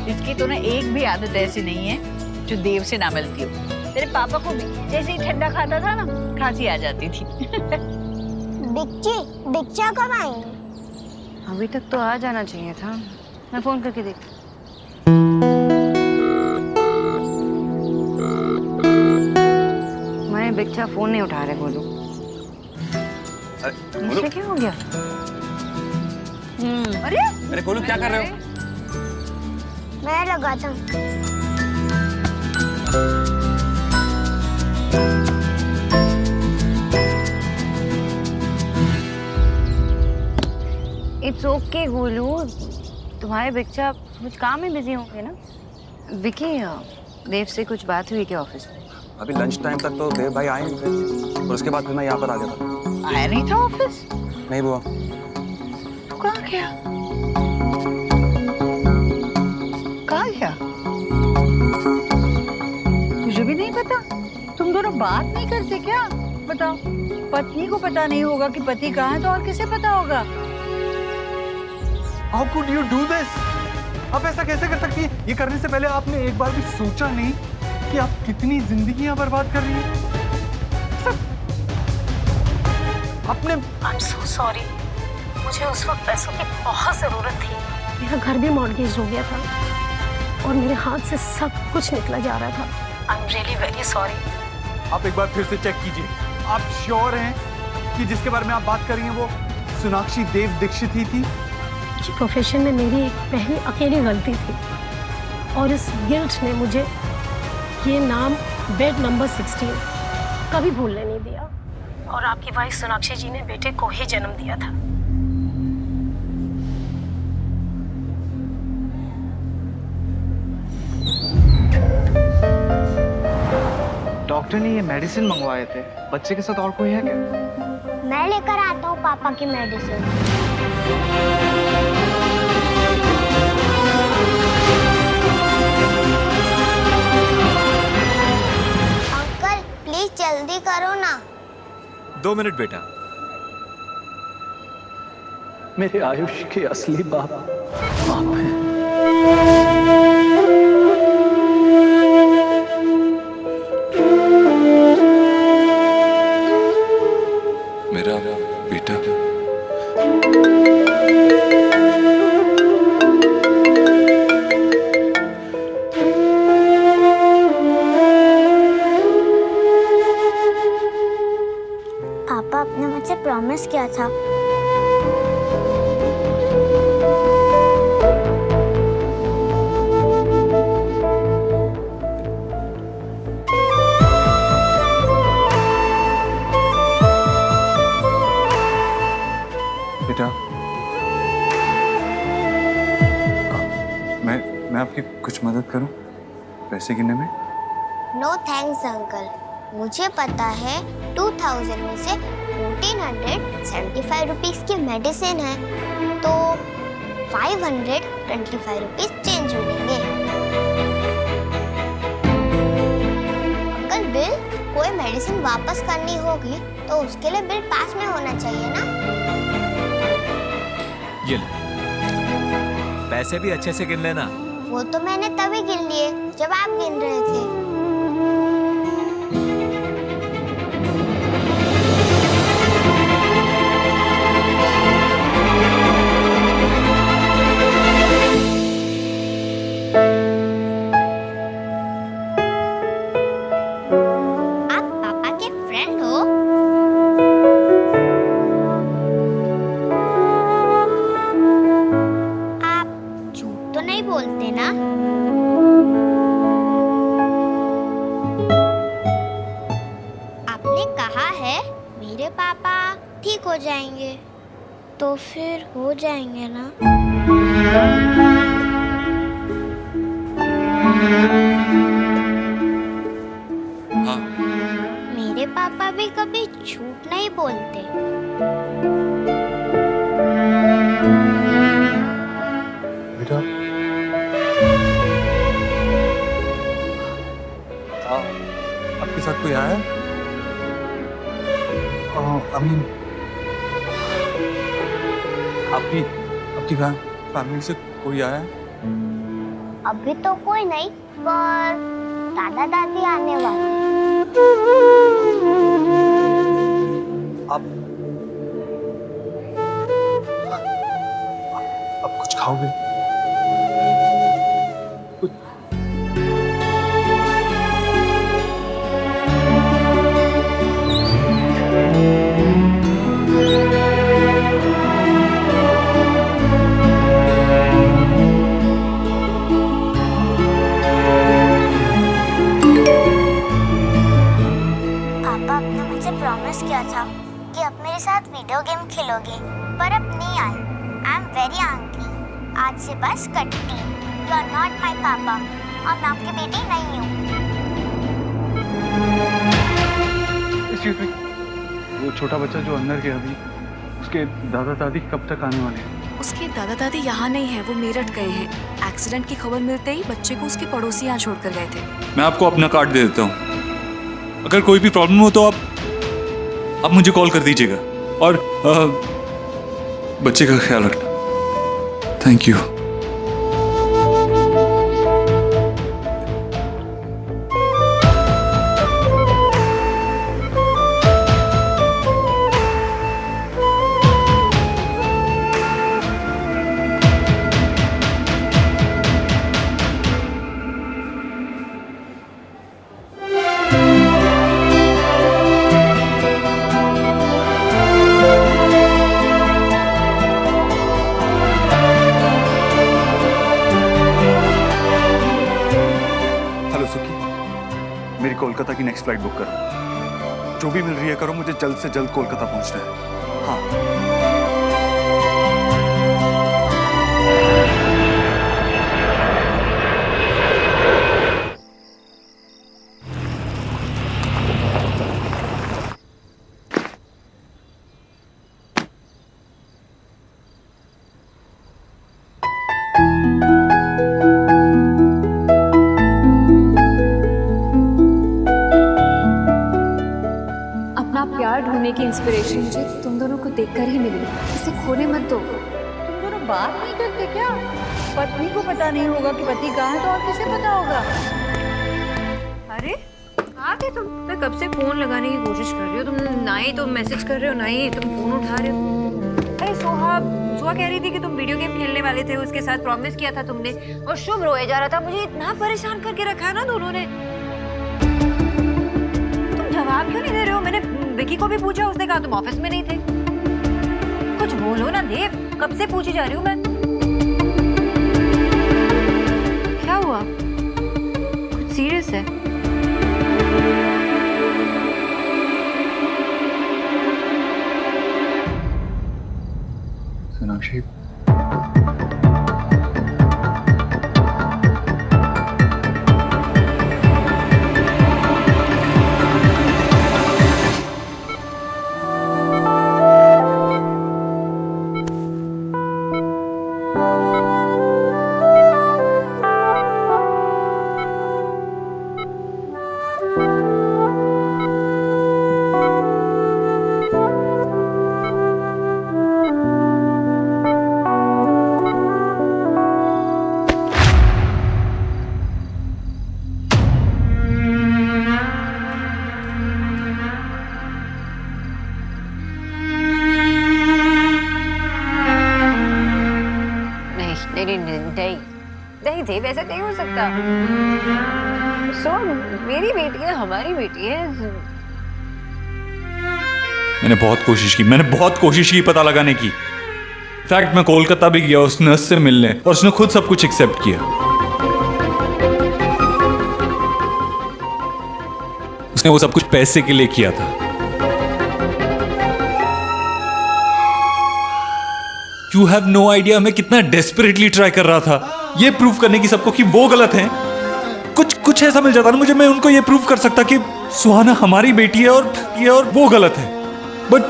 इसकी तो ना एक भी आदत ऐसी नहीं है जो देव से ना मिलती हो। तेरे पापा को भी जैसे ही ठंडा खाता था ना, खांसी आ जाती थी। बिच्चा कब आएंगे? अभी तक तो आ जाना चाहिए था। मैं फोन करके देख। हमारे बच्चा फोन नहीं उठा रहे। बोलो बोलो क्या हो गया? अरे गोलू क्या कर रहे हो? मैं लगाता हूँ। इट्स ओके गोलू, तुम्हारे बच्चा कुछ काम में बिजी होंगे ना। विकी, देव से कुछ बात हुई क्या ऑफिस में? अभी लंच टाइम तक तो देव भाई आए नहीं थे और उसके बाद फिर मैं यहाँ पर आ गया था। आया नहीं था ऑफिस? नहीं बुआ। तू कहाँ गया? कहाँ गया? मुझे भी नहीं पता। तुम दोनों बात नहीं करते क्या? बताओ, पत्नी को पता नहीं होगा कि पति कहाँ है तो और किसे पता होगा? How could you do this? आप ऐसा कैसे कर सकती हैं? ये करने से पहले आपने एक बार भी सोचा नहीं कि आप कितनी जिंदगियां बर्बाद कर रही हैं? आपने I'm so sorry. मुझे उस वक्त पैसों की बहुत जरूरत थी। मेरा घर भी मॉर्गेज हो गया था और मेरे हाथ से सब कुछ निकला जा रहा था। I'm really very sorry. आप एक बार फिर से चेक कीजिए। आप श्योर हैं कि जिसके बारे में आप बात कर रही हैं वो सोनाक्षी देव दीक्षित ही थी? ये प्रोफेशन में मेरी एक पहली अकेली गलती थी और इस गिल्ट ने मुझे ये नाम बेड नंबर 16 कभी भूलने नहीं दिया। और आपकी वाइफ सोनाक्षी जी ने बेटे को ही जन्म दिया था। डॉक्टर ने ये मेडिसिन मंगवाए थे। बच्चे के साथ और कोई है क्या? मैं लेकर आता हूँ पापा की मेडिसिन। अंकल प्लीज जल्दी करो ना। 2 मिनट बेटा। मेरे आयुष के असली बाप आप हैं। मेरा बेटा पापा आपने मुझसे प्रॉमिस किया था। बेटा मैं आपकी कुछ मदद करूं पैसे गिनने में? नो थैंक्स अंकल, मुझे पता है 2000 में से 1475 रुपीस की मेडिसिन है, तो 525 रुपीस चेंज मिलेंगे। अंकल बिल, कोई मेडिसिन वापस करनी होगी तो उसके लिए बिल पास में होना चाहिए ना? ये लो, पैसे भी अच्छे से गिन लेना। वो तो मैंने तभी गिन लिए जब आप गिन रहे थे। आप पापा के फ्रेंड हो? आप झूठ तो नहीं बोलते ना? आपने कहा है मेरे पापा ठीक हो जाएंगे, तो फिर हो जाएंगे ना? हाँ। मेरे पापा भी कभी झूठ नहीं बोलते। बेटा आपके साथ कोई आया? अमीन, आपकी फैमिली से कोई आया? अभी तो कोई नहीं, पर दादा दादी आने वाले। आप कुछ खाओगे? पापा, आपने मुझे प्रॉमिस किया था कि अब मेरे साथ वीडियो गेम खेलोगे, पर अब नहीं आए। I am very angry. आज से बस कट्टी। यू आर नॉट माई पापा, और मैं आपकी बेटी नहीं हूँ। एक्सक्यूज मी, वो छोटा बच्चा जो अंदर गया अभी, उसके दादा दादी कब तक आने वाले हैं? उसके दादा दादी यहाँ नहीं है, वो मेरठ गए हैं। एक्सीडेंट की खबर मिलते ही बच्चे को उसके पड़ोसी यहाँ छोड़कर गए थे। मैं आपको अपना कार्ड दे देता हूँ, अगर कोई भी प्रॉब्लम हो तो आप मुझे कॉल कर दीजिएगा, और बच्चे का ख्याल रखना। Thank you. मेरी कोलकाता की नेक्स्ट फ्लाइट बुक करो। जो भी मिल रही है करो, मुझे जल्द से जल्द कोलकाता पहुंचना है। हाँ। प्यार ढूंढने की इंस्पिरेशन मुझे तुम दोनों को देखकर ही मिली। इसे खोने मत दो। तुम दोनों बात नहीं करते क्या? पत्नी को पता नहीं होगा कि पति कहाँ है तो और किसे पता होगा? अरे कहाँ थे तुम? मैं कब से फोन लगाने की कोशिश कर रही हूँ, तुम ना ही तुम मैसेज कर रहे हो ना ही तुम फोन उठा रहे हो। अरे सुहा कह रही थी कि तुम वीडियो गेम खेलने वाले थे, उसके साथ प्रॉमिस किया था तुमने, और शुभ रोए जा रहा था। मुझे इतना परेशान करके रखा है ना दोनों ने। तुम जवाब क्यों नहीं दे रहे हो? मैंने विकी को भी पूछा, उसने कहा तुम ऑफिस में नहीं थे। कुछ बोलो ना देव, कब से पूछी जा रही हूँ मैं। क्या हुआ? कुछ सीरियस है? सोनाक्षी, नहीं नहीं नहीं नहीं थे, वैसा नहीं हो सकता। सो मेरी बेटी है, हमारी बेटी है। मैंने बहुत कोशिश की पता लगाने की। फैक्ट मैं कोलकाता भी गया उस नर्स से मिलने और उसने खुद सब कुछ एक्सेप्ट किया। उसने वो सब कुछ पैसे के लिए किया था। You have no idea मैं कितना डेस्परेटली ट्राई कर रहा था ये प्रूव करने की सबको कि वो गलत हैं। कुछ ऐसा मिल जाता ना मुझे, मैं उनको ये प्रूव कर सकता कि सुहाना हमारी बेटी है और वो गलत है। बट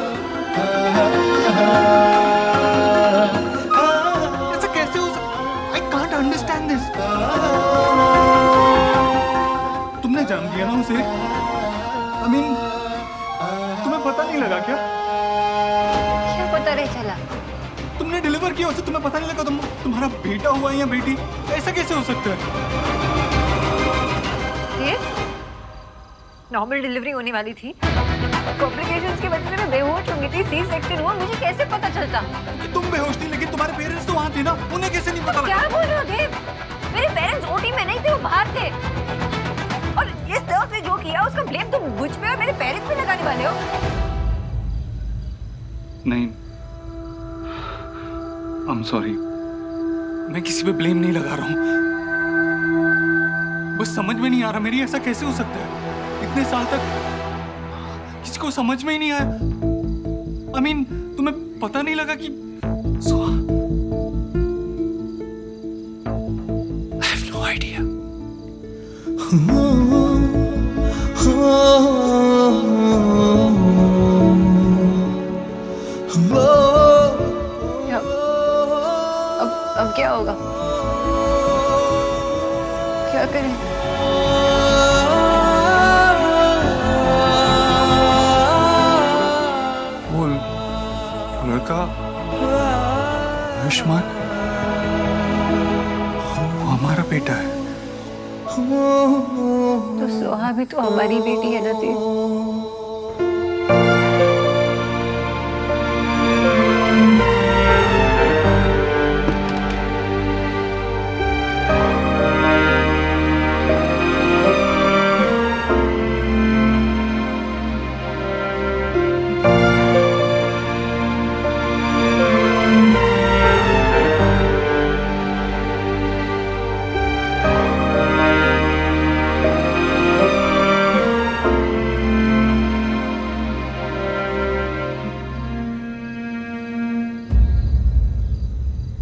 ऐसा कैसे हो सकता? I can't understand this. तुमने जान दिया ना उसे? I mean, तुम्हें पता नहीं लगा क्या? क्या पता नहीं चला? तुमने डिलीवर किया उसे, तुम्हें पता नहीं लगा तुम्हारा बेटा हुआ है या बेटी? ऐसा कैसे हो सकता है? ये नॉर्मल डिलीवरी होने वाली थी, कॉम्प्लिकेशंस की वजह से मैं बेहोश हो गई थी, सी सेक्शन हुआ, मुझे कैसे पता चलता? तुम बेहोश थी लेकिन तुम्हारे पेरेंट्स तो वहाँ थे ना, उन्हें कैसे नहीं पता लगा? क्या बोल रहे हो देव? मेरे पेरेंट्स ओटी में नहीं थे, वो बाहर थे। और इस नर्स ने जो किया उसका ब्लेम तुम मुझ पे और मेरे पेरेंट्स पे लगाने वाले हो? नहीं, I'm sorry, मैं किसी पे ब्लेम नहीं लगा रहा हूँ। बस समझ में नहीं आ रहा मेरी, ऐसा कैसे हो सकता है? इतने साल तक किसी को समझ में ही नहीं आया। I mean, तुम्हें पता नहीं लगा कि I have no idea. अब क्या होगा? क्या करें? वो लड़का आयुष्मान, वो हमारा बेटा है। तो सोहा भी तो हमारी बेटी है ना देव।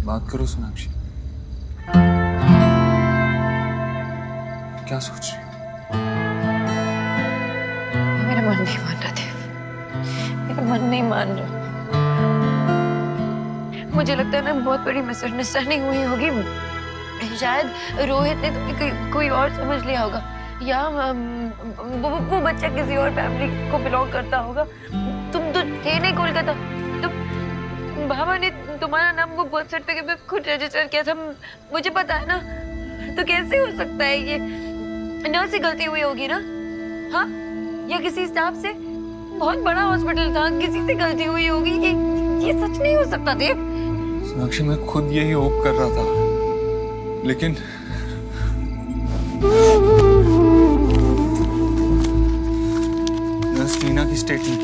बात करो सोनाक्षी, क्या सोच रही हो? मेरा मन नहीं मान रहा देव, मेरा मन नहीं मान रहा। मुझे लगता है ना बहुत बड़ी मिसअंडरस्टैंडिंग हुई होगी। शायद रोहित ने तो कोई और समझ लिया होगा, या वो बच्चा किसी और फैमिली को बिलोंग करता होगा। तुम तो थे नहीं कोलकाता, तो बाबा ने तुम्हारा नाम वो बर्थ सर्टिफिकेट में खुद रजिस्टर किया था, मुझे पता है ना। तो कैसे हो सकता है ये? नर्स से गलती हुई होगी ना? हाँ, या किसी स्टाफ से? बहुत बड़ा हॉस्पिटल था, किसी से गलती हुई होगी। ये सच नहीं हो सकता देव। सोनाक्षी मैं खुद यही होप कर रहा था, लेकिन नर्स नीना की स्टेटमेंट,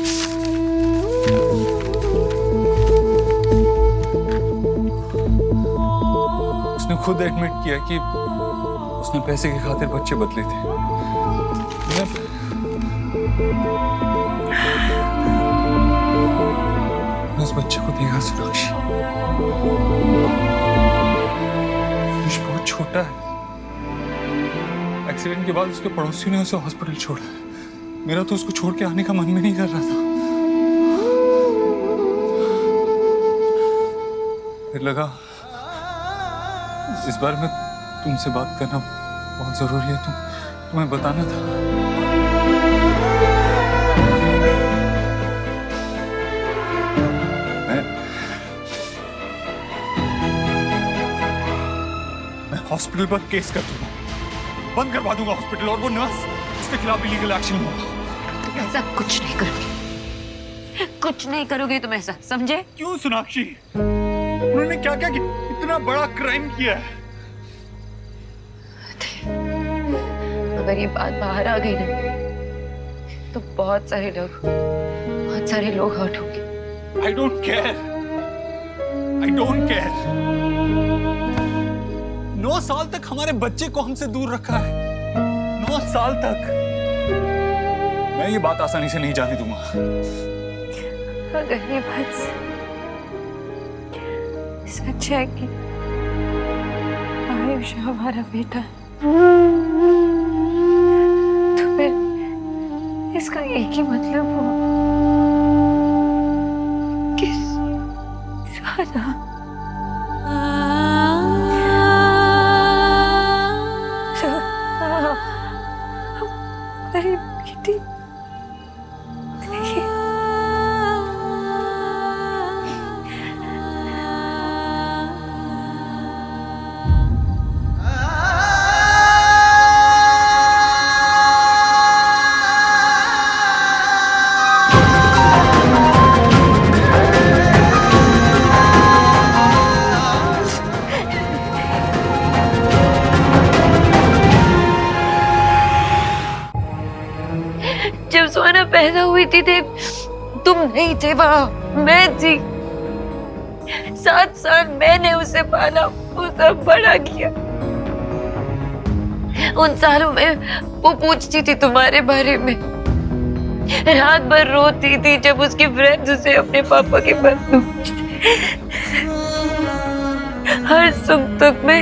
उसने खुद एडमिट किया कि उसने पैसे की खातिर बच्चे बदले थे। मैं उस बच्चे को देखा सोनाक्षी, बहुत छोटा है। एक्सीडेंट के बाद उसके पड़ोसियों ने उसे हॉस्पिटल छोड़ा। मेरा तो उसको छोड़ के आने का मन भी नहीं कर रहा था। फिर लगा इस बार में तुमसे बात करना बहुत जरूरी है, तुम्हें बताना था। मैं हॉस्पिटल पर केस कर दूंगा, बंद करवा दूंगा हॉस्पिटल, और वो नर्स उसके खिलाफ लीगल एक्शन लूंगा। तुम ऐसा कुछ नहीं करोगे, कुछ नहीं करोगे तुम ऐसा, समझे? क्यों सोनाक्षी? उन्होंने क्या क्या किया? इतना बड़ा क्राइम किया है। अगर ये बात बाहर आ गई ना तो बहुत सारे लोग हर्ट होंगे। I don't care, I don't care. 9 साल तक हमारे बच्चे को हमसे दूर रखा है, 9 साल तक। मैं ये बात आसानी से नहीं जाने दूंगा। अगर ये बात सच है कि आयुष हमारा बेटा है, तो फिर इसका एक ही मतलब हो कि सुहाना हमारी बेटी जब सुहाना पैदा हुई थी तुम नहीं थे वहां, मैं थी। 7 साल मैंने उसे पाला, उसे बड़ा किया। उन सालों में वो पूछती थी तुम्हारे बारे में, रात भर रोती थी जब उसके फ्रेंड्स उसे अपने पापा के पास पूछते। हर सुख दुख में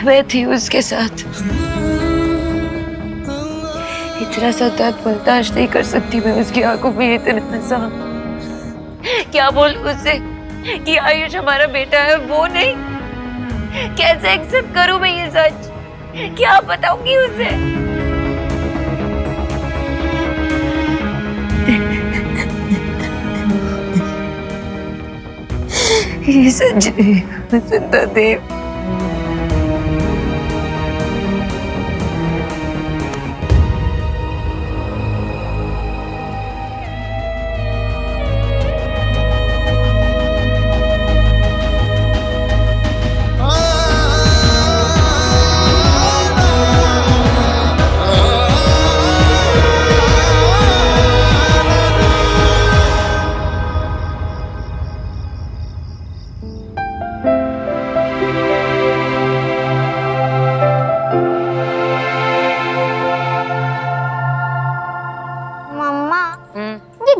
मैं थी उसके साथ। इतना सा दर्द बर्दाश्त नहीं कर सकती मैं उसकी आंखों में इतना नशा। क्या बोलूं उससे कि आयुष हमारा बेटा है, वो नहीं? कैसे एक्सेप्ट करूं मैं ये सच? क्या बताऊंगी उसे? ये सच है जिंदा देव।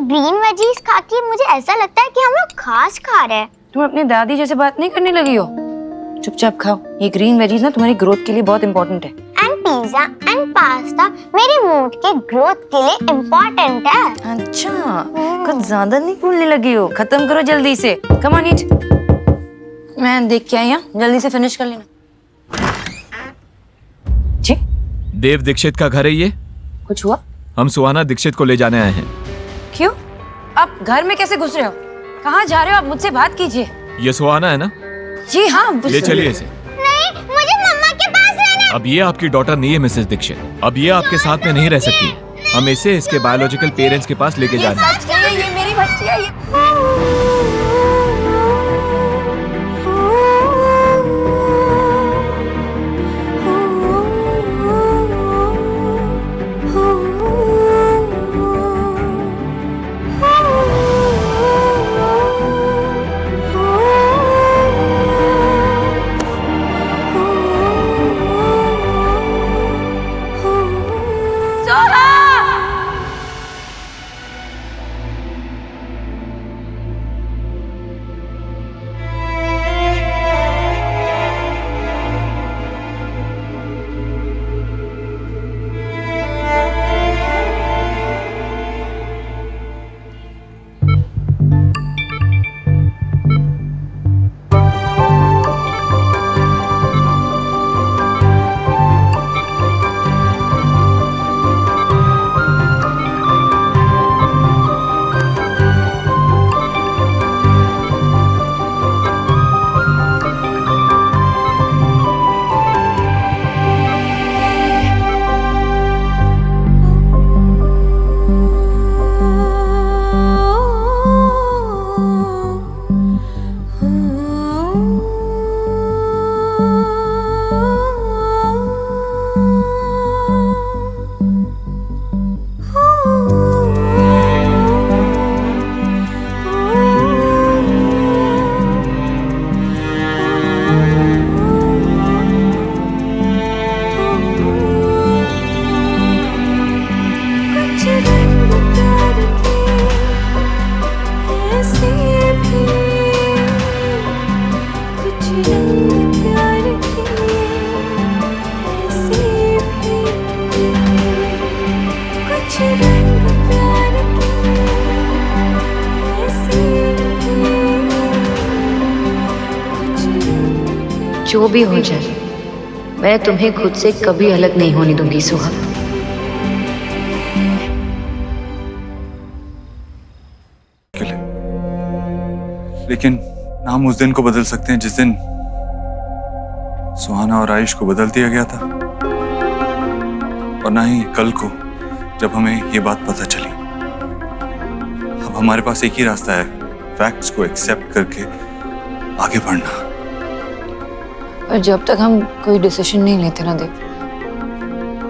ग्रीन वेजीज खा के मुझे ऐसा लगता है कि हम लोग घास खा रहे हैं। तुम अपनी दादी जैसे बात नहीं करने लगी हो? चुपचाप खाओ, ये ग्रीन वेजीज ना तुम्हारी ग्रोथ के लिए बहुत इंपॉर्टेंट है। एंड पिज्जा एंड पास्ता मेरे मूड के ग्रोथ के लिए इम्पोर्टेंट है। अच्छा, कुछ ज्यादा नहीं बोलने लगी हो? खत्म करो जल्दी से। कम ऑन ईट। मैं देख के आई हूँ, जल्दी से फिनिश कर लेना। जी? देव दीक्षित का घर है ये? कुछ हुआ? हम सुहाना दीक्षित को ले जाने आए हैं। क्यों? आप घर में कैसे घुस रहे हो? कहाँ जा रहे हो? आप मुझसे बात कीजिए। ये सुहाना है ना? जी हाँ। ले चलिए इसे। नहीं, मुझे मम्मा के पास रहना। अब ये आपकी डॉटर नहीं है मिसेस दीक्षित। अब ये आपके साथ में नहीं रह सकती। हम इसे इसके बायोलॉजिकल पेरेंट्स के पास लेके जा रहे हैं। ये मेरी बच्ची है। जो भी हो जाए, मैं तुम्हें खुद से कभी अलग नहीं होने दूंगी सोहा। लेकिन नाम उस दिन को बदल सकते हैं जिस दिन सुहाना और आयुष को बदल दिया गया था, और ना ही कल को जब हमें ये बात पता चली। अब हमारे पास एक ही रास्ता है, फैक्ट्स को एक्सेप्ट करके आगे बढ़ना। और जब तक हम कोई डिसीजन नहीं लेते ना देव,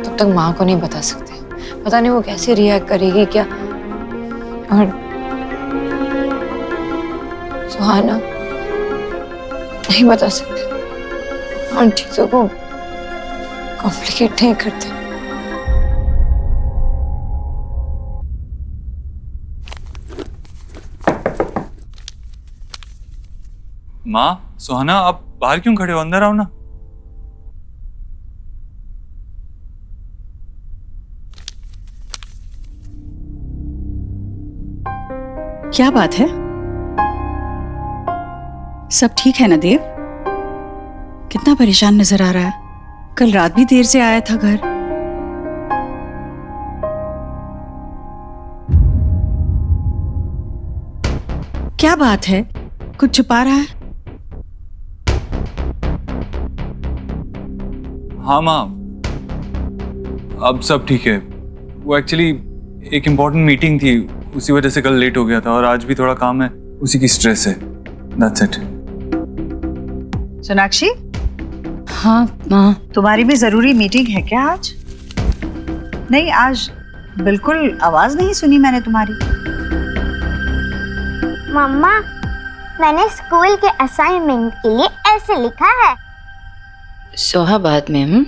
तब तक माँ को नहीं बता सकते। पता नहीं वो कैसे रिएक्ट करेगी क्या, और सुहाना नहीं बता सकते, और चीजों को कॉम्प्लिकेट नहीं करते। माँ, सुहाना, आप बाहर क्यों खड़े हो? अंदर आओ ना। क्या बात है? सब ठीक है ना देव? कितना परेशान नजर आ रहा है। कल रात भी देर से आया था घर। क्या बात है? कुछ छुपा रहा है? हाँ माँ, अब सब ठीक है। वो एक्चुअली एक इम्पोर्टेंट मीटिंग थी, उसी वजह से कल लेट हो गया था, और आज भी थोड़ा काम है, उसी की स्ट्रेस है। That's it. सोनाक्षी, हाँ माँ। तुम्हारी भी जरूरी मीटिंग है क्या आज? नहीं, आज बिल्कुल आवाज नहीं सुनी मैंने तुम्हारी। मम्मा, मैंने स्कूल के असाइनमेंट के लिए ऐसे लिखा है। सोहा बाद में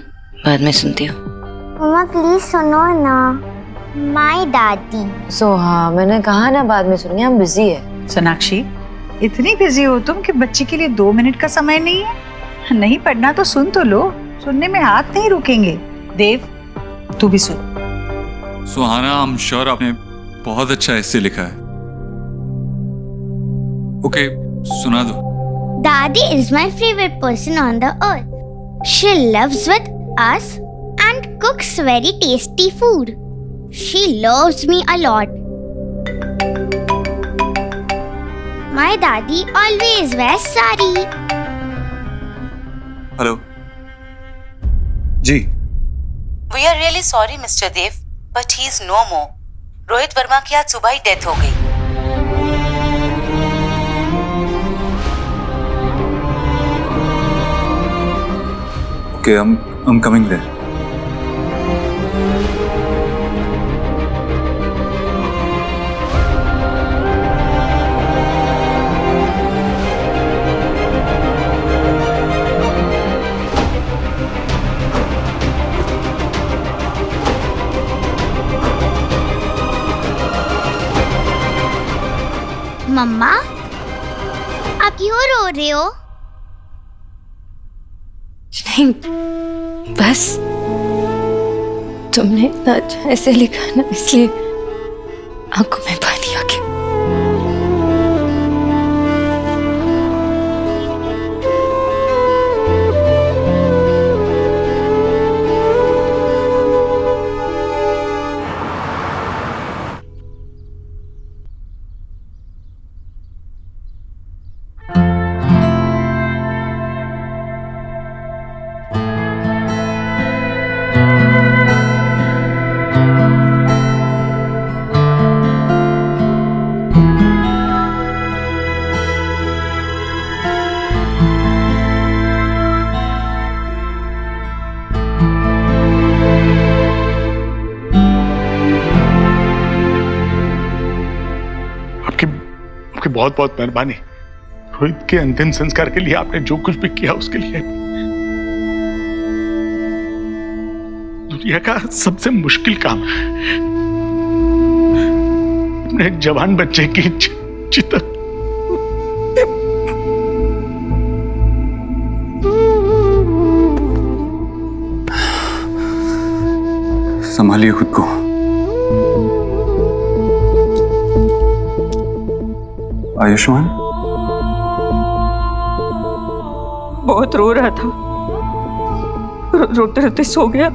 बाद में सुनती हूँ। मम्मा प्लीज सुनो ना। माय दादी। सोहा, मैंने कहा ना बाद में सुनेंगे, हम बिजी है। सोनाक्षी, इतनी बिजी हो तुम कि बच्चे के लिए 2 मिनट का समय नहीं है? नहीं पढ़ना तो सुन तो लो, सुनने में हाथ नहीं रुकेंगे। देव, तू भी सुन। सुहाना, आई एम श्योर आपने बहुत अच्छा ऐसे लिखा है। ओके, सुना दो। Daddy is my favorite person on the earth. She lives with us and cooks very tasty food. She loves me a lot. My daddy always wears sari. Hello ji. We are really sorry, Mr. Dev, but he is no more. Rohit Verma की आज सुबह ही death हो गई। Okay, I'm coming there. मम्मा, आप क्यों रो रहे हो? नहीं, बस तुमने इतना अच्छा ऐसे लिखा ना, इसलिए आंखों में पानी आ गया। आपकी बहुत बहुत मेहरबानी। रोहित के अंतिम संस्कार के लिए आपने जो कुछ भी किया उसके लिए दुनिया का सबसे मुश्किल काम है अपने एक जवान बच्चे की चिता संभालिए खुद को। आयुष्मान, बहुत रो रहा था, रोते रोते सो गया।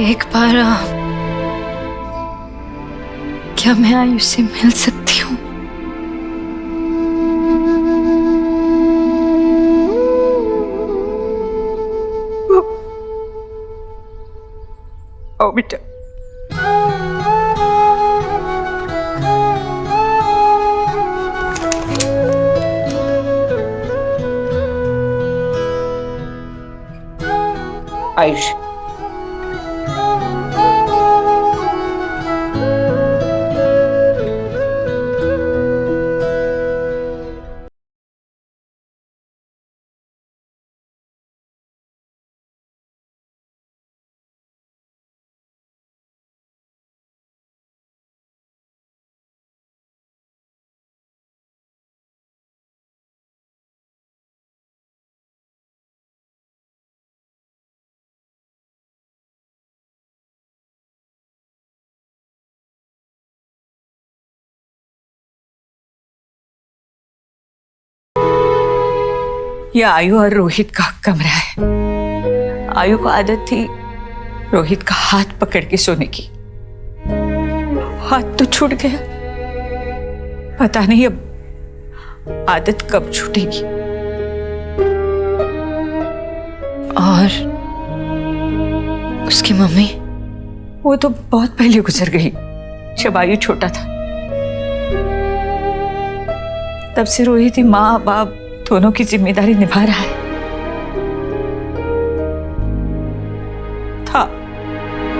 एक बार क्या मैं आयुष से मिल सकती हूँ? आओ बेटा। आयुष, यह आयु और रोहित का कमरा है। आयु को आदत थी रोहित का हाथ पकड़ के सोने की। हाथ तो छूट गया, पता नहीं अब आदत कब छूटेगी। और उसकी मम्मी? वो तो बहुत पहले गुजर गई, जब आयु छोटा था। तब से रोहित ही माँ बाप दोनों की जिम्मेदारी निभा रहा है। था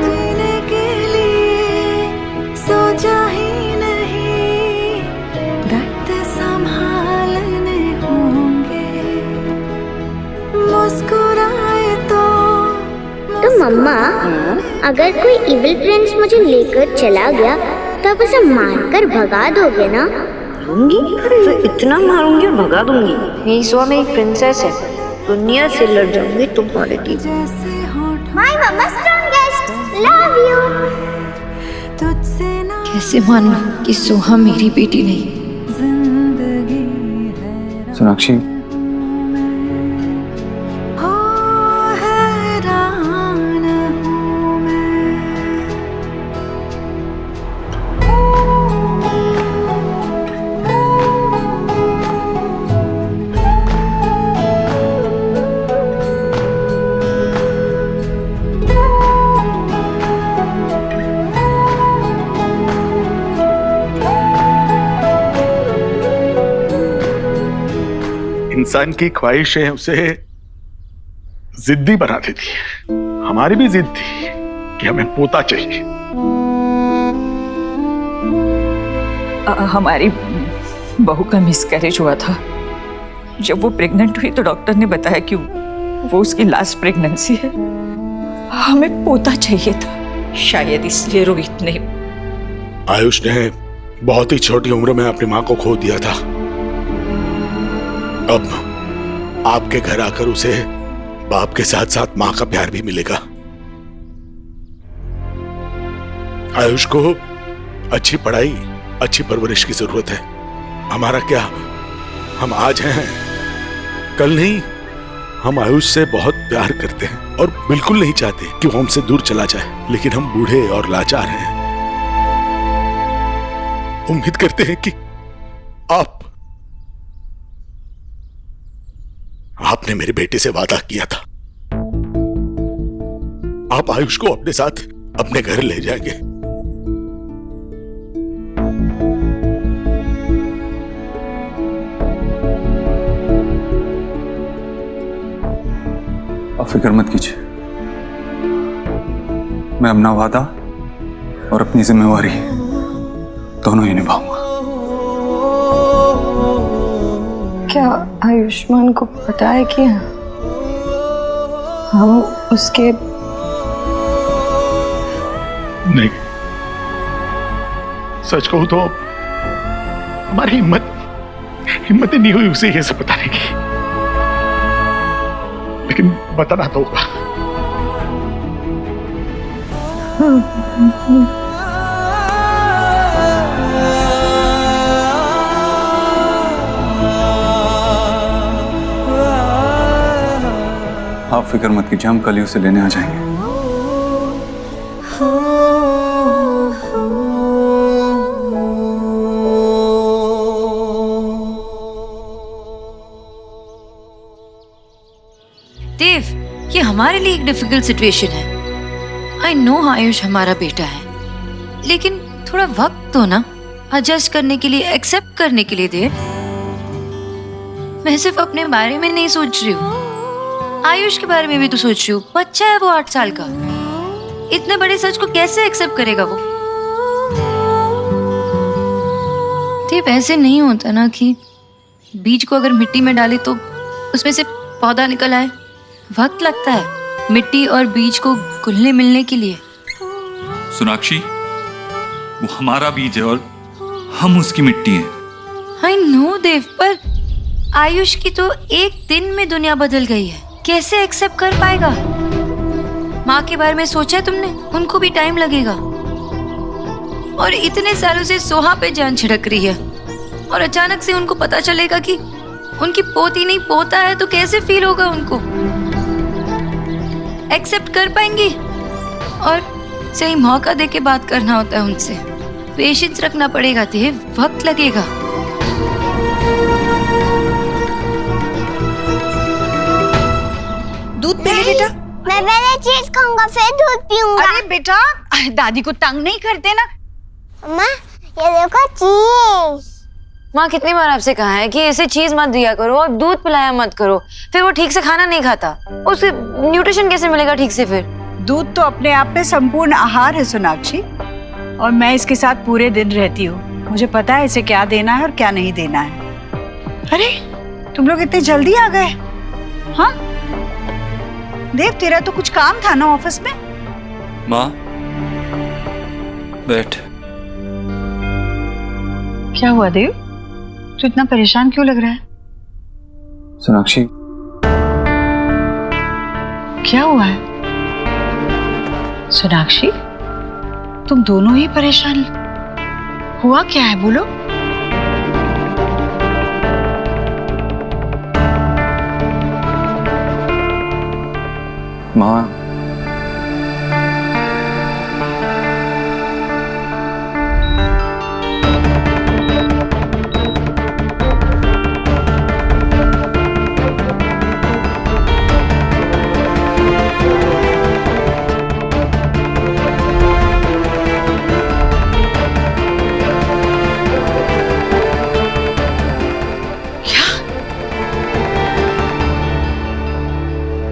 जीने के लिए सोचा ही नहीं, दर्द संभालने होंगे, मुस्कुराए तो मम्मा, अगर कोई इविल प्रिंस मुझे लेकर चला गया तो आप उसे मारकर भगा दोगे ना? मारूंगी, तो इतना मारूंगी और भगा दूंगी। मेरी सोहा में एक प्रिंसेस है, दुनिया से लड़ जाऊंगी तुम्हारे लिए। My mamma strongest, love you. कैसे मान लूं कि सोहा मेरी बेटी नहीं? सोनाक्षी, इंसान की ख्वाहिशें उसे जिद्दी बना देती है। हमारी भी जिद थी कि हमें पोता चाहिए। हमारी बहू का मिसकैरेज हुआ था। जब वो प्रेग्नेंट हुई तो डॉक्टर ने बताया कि वो उसकी लास्ट प्रेगनेंसी है। हमें पोता चाहिए था, शायद इसलिए रोहित ने। आयुष ने बहुत ही छोटी उम्र में अपनी माँ को खो दिया था। अब आपके घर आकर उसे बाप के साथ साथ माँ का प्यार भी मिलेगा। आयुष को अच्छी पढ़ाई, अच्छी परवरिश की जरूरत है। हमारा क्या, हम आज हैं, कल नहीं। हम आयुष से बहुत प्यार करते हैं और बिल्कुल नहीं चाहते कि वो हमसे दूर चला जाए, लेकिन हम बूढ़े और लाचार हैं। उम्मीद करते हैं कि आपने मेरे बेटे से वादा किया था, आप आयुष को अपने साथ अपने घर ले जाएंगे। आप फिक्र मत कीजिए, मैं अपना वादा और अपनी जिम्मेवारी दोनों ही निभाऊंगा। क्या आयुष्मान को पता है कि हम उसके? नहीं, सच कहूं तो हमारी हिम्मत ही नहीं हुई उसे ये सब बताने की, लेकिन बताना तो होगा। आप फिक्र मत कीजिए, हम कल ही उसे लेने आ जाएंगे। देव, ये हमारे लिए एक डिफिकल्ट सिचुएशन है। आई नो आयुष हमारा बेटा है, लेकिन थोड़ा वक्त तो ना एडजस्ट करने के लिए, एक्सेप्ट करने के लिए दे। मैं सिर्फ अपने बारे में नहीं सोच रही हूँ, आयुष के बारे में भी तो सोच रही हूँ। बच्चा है वो 8 साल का, इतने बड़े सच को कैसे एक्सेप्ट करेगा वो? देव, ऐसे नहीं होता ना कि बीज को अगर मिट्टी में डाले तो उसमें से पौधा निकल आए। वक्त लगता है मिट्टी और बीज को घुलने मिलने के लिए। सोनाक्षी, वो हमारा बीज है और हम उसकी मिट्टी है। आई नो देव, पर आयुष की तो एक दिन में दुनिया बदल गई है, कैसे एक्सेप्ट कर पाएगा? माँ के बारे में सोचा है तुमने? उनको भी टाइम लगेगा। और इतने सालों से सोहा पे जान छिड़क रही है, और अचानक से उनको पता चलेगा कि उनकी पोती नहीं पोता है, तो कैसे फील होगा उनको? एक्सेप्ट कर पाएंगी? और सही मौका दे के बात करना होता है उनसे। पेशेंस रखना पड़ेगा देव, वक्त लगेगा। दूध पी ले बेटा। मैं पहले चीज खाऊंगा फिर दूध पीऊंगा। अरे बेटा, दादी को तंग नहीं करते ना। अम्मा, ये देखो चीज। माँ, कितनी बार आपसे कहा है कि इसे चीज मत दिया करो और दूध पिलाया मत करो, फिर वो ठीक से खाना नहीं खाता। उसे न्यूट्रिशन कैसे मिलेगा ठीक से फिर? दूध तो अपने आप में संपूर्ण आहार है सोनाक्षी, और मैं इसके साथ पूरे दिन रहती हूँ। मुझे पता है इसे क्या देना है और क्या नहीं देना है। अरे तुम लोग इतने जल्दी आ गए? हाँ देव, तेरा तो कुछ काम था ना ऑफिस में? माँ बैठ। क्या हुआ देव, तू इतना परेशान क्यों लग रहा है? सोनाक्षी, क्या हुआ है? सोनाक्षी, तुम दोनों ही परेशान, हुआ क्या है बोलो? माँ,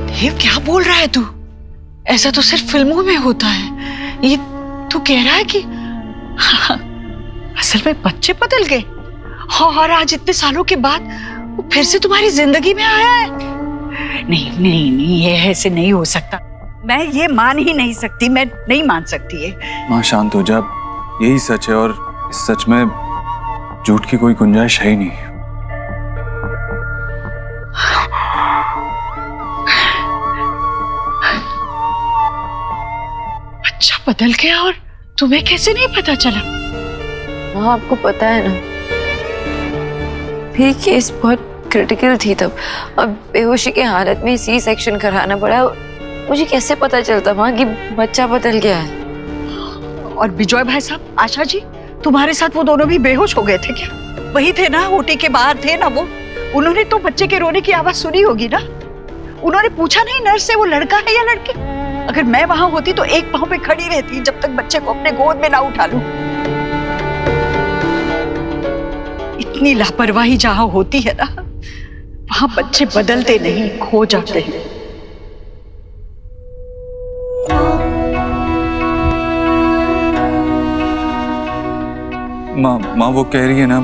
देव क्या बोल रहा है तू? ऐसा तो सिर्फ फिल्मों में होता है। ये तू कह रहा है कि असल में बच्चे बदल गए और आज इतने सालों के बाद वो फिर से तुम्हारी जिंदगी में आया है? नहीं नहीं नहीं, ये ऐसे नहीं हो सकता। मैं ये मान ही नहीं सकती, मैं नहीं मान सकती ये। माँ शांत हो जा, यही सच है और इस सच में झूठ की कोई गुंजाइश है ही नहीं। बच्चा बदल गया और तुम्हें कैसे नहीं पता चला? हाँ, आपको पता है ना, भी केस बहुत क्रिटिकल थी तब, और बेहोशी की हालत में सी सेक्शन कराना पड़ा। मुझे कैसे पता चलता माँ कि बच्चा बदल गया है? और विजय भाई साहब, आशा जी, तुम्हारे साथ वो दोनों भी बेहोश हो गए थे क्या? वही थे ना, ओटी के बाहर थे ना वो? उन्होंने तो बच्चे के रोने की आवाज सुनी होगी ना? उन्होंने पूछा नहीं नर्स से वो लड़का है या लड़की? अगर मैं वहां होती तो एक पांव पे खड़ी रहती जब तक बच्चे को अपने गोद में ना उठा लूं। इतनी लापरवाही जहां होती है ना, वहां बच्चे बदलते नहीं, खो जाते हैं। माँ वो कह रही है ना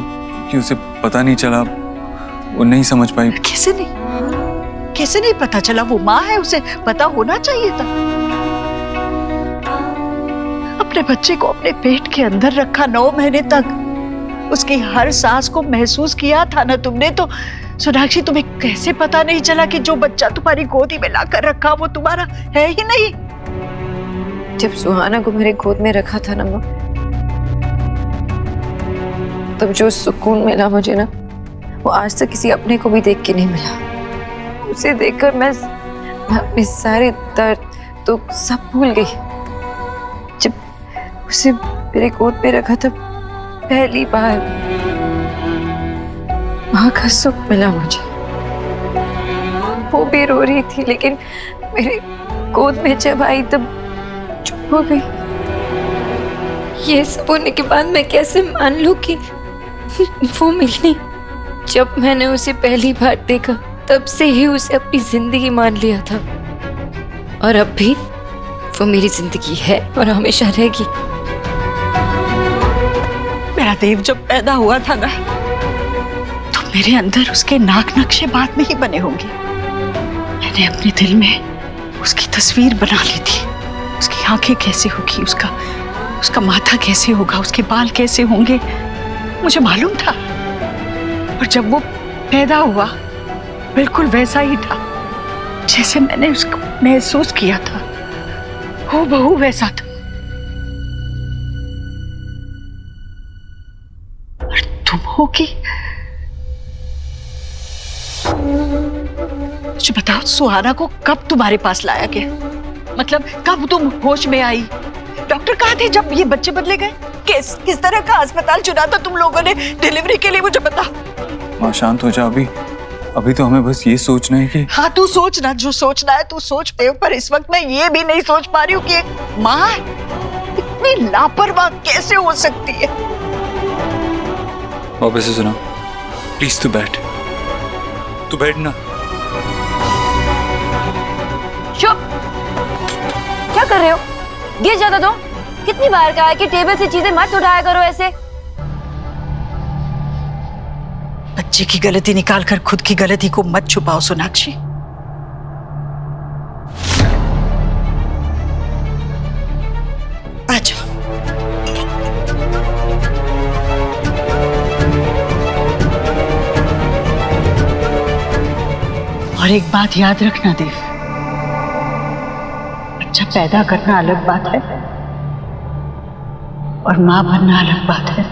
कि उसे पता नहीं चला, वो नहीं समझ पाई। कैसे नहीं पता चला? वो माँ है, उसे पता होना चाहिए था। अपने बच्चे को अपने पेट के अंदर रखा 9 महीने तक, उसकी हर सांस को महसूस किया था ना तुमने। तो सोनाक्षी, तुम्हें कैसे पता नहीं चला कि जो बच्चा तुम्हारी गोदी में लाकर रखा वो तुम्हारा है ही नहीं? जब सुहाना को मेरे गोद में रखा था ना माँ, तब जो सुकून मिला मुझे ना, वो आज तक किसी अपने को भी देख के नहीं मिला। उसे देखकर मैं मैं अपने सारे दर्द तो सब भूल गई जब उसे मेरे गोद पे रखा था पहली बार। माँ का सुख मिला मुझे। वो भी रो रही थी लेकिन मेरे गोद में जब आई तब चुप हो गई। ये सब होने के बाद मैं कैसे मान लूं कि वो मिली। जब मैंने उसे पहली बार देखा तब से ही उसे अपनी जिंदगी मान लिया था और अब भी वो मेरी जिंदगी है और हमेशा रहेगी। मेरा देव जब पैदा हुआ था ना तो मेरे अंदर उसके नाक नक्शे बाद में ही बने होंगे। मैंने अपने दिल में उसकी तस्वीर बना ली थी। उसकी आंखें कैसे होगी, उसका माथा कैसे होगा, उसके बाल कैसे होंगे, मुझे मालूम था। और जब वो पैदा हुआ बिल्कुल वैसा ही था जैसे मैंने उसको महसूस किया था। हो बहू वैसा था। और तुम होगी। मुझे बताओ सुहाना को कब तुम्हारे पास लाया गया? मतलब कब तुम होश में आई? डॉक्टर कहाँ थे जब ये बच्चे बदले गए? किस तरह का अस्पताल चुना था तुम लोगों ने डिलीवरी के लिए? मुझे बताओ। माँ शांत हो जा। अभी तो हमें बस ये सोचना है कि हाँ तू सोचना, जो सोचना है तू सोच पे, पर इस वक्त मैं ये भी नहीं सोच पा रही हूँ कि एक माँ इतनी लापरवाह कैसे हो सकती है। वापस से सुना प्लीज। तू बैठ ना। चुप। क्या कर रहे हो? गिर जाता तो। कितनी बार कहा है कि टेबल से चीजें मत उठाया करो ऐसे। बच्चे की गलती निकाल कर खुद की गलती को मत छुपाओ सोनाक्षी। आजा। और एक बात याद रखना देव, बच्चा पैदा करना अलग बात है और मां बनना अलग बात है।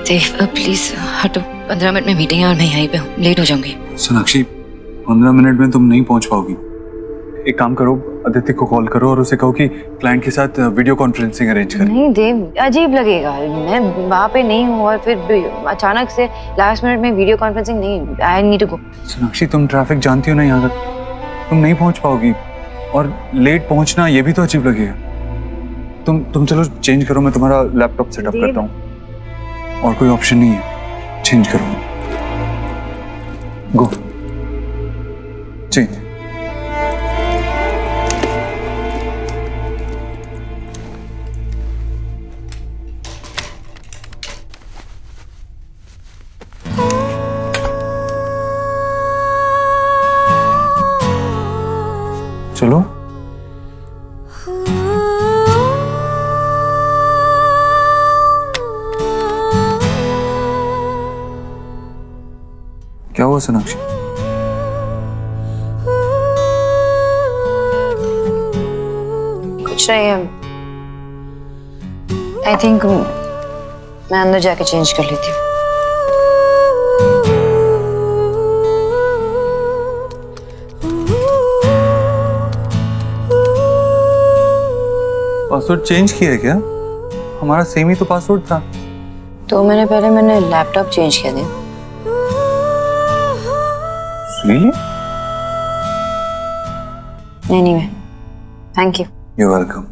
देव प्लीज हटो। 15 मिनट में मीटिंग है और मैं यहीं पे हूँ, लेट हो जाऊंगी। सोनाक्षी 15 मिनट में तुम नहीं पहुंच पाओगी। एक काम करो, अदिति को कॉल करो और उसे कहो कि क्लाइंट के साथ वीडियो कॉन्फ्रेंसिंग अरेंज करें। नहीं देव, अजीब लगेगा। मैं वहाँ पे नहीं हूँ और फिर अचानक से लास्ट मिनट में वीडियो कॉन्फ्रेंसिंग नहीं। I need to go. Sonakshi तुम ट्रैफिक जानती हो ना यहाँ का, तुम नहीं पहुंच पाओगी और लेट पहुंचना ये भी तो अजीब लगेगा। तुम चलो चेंज करो, मैं तुम्हारा लैपटॉप सेटअप करता हूँ। और कोई ऑप्शन नहीं है, चेंज करो। गो चेंज। चलो क्या हुआ सोनाक्षी? कुछ नहीं है। आई थिंक मैं अंदर जाके चेंज कर लेती हूँ। पासवर्ड चेंज किया है क्या? हमारा सेम ही तो पासवर्ड था। 2 महीने पहले मैंने लैपटॉप चेंज किया था। Really? Anyway, thank you. You're welcome.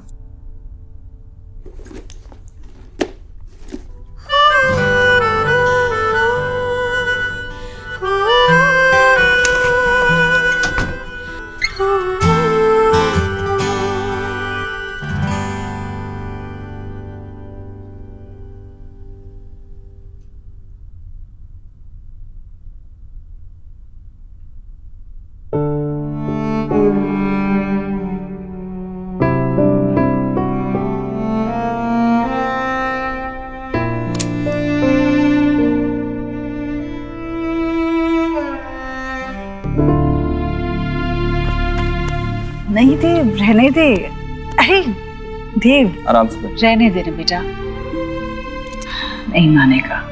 नहीं देव, रहने दे। अरे देव, आराम से बैठ। रहने दे ना बेटा, नहीं मानेगा।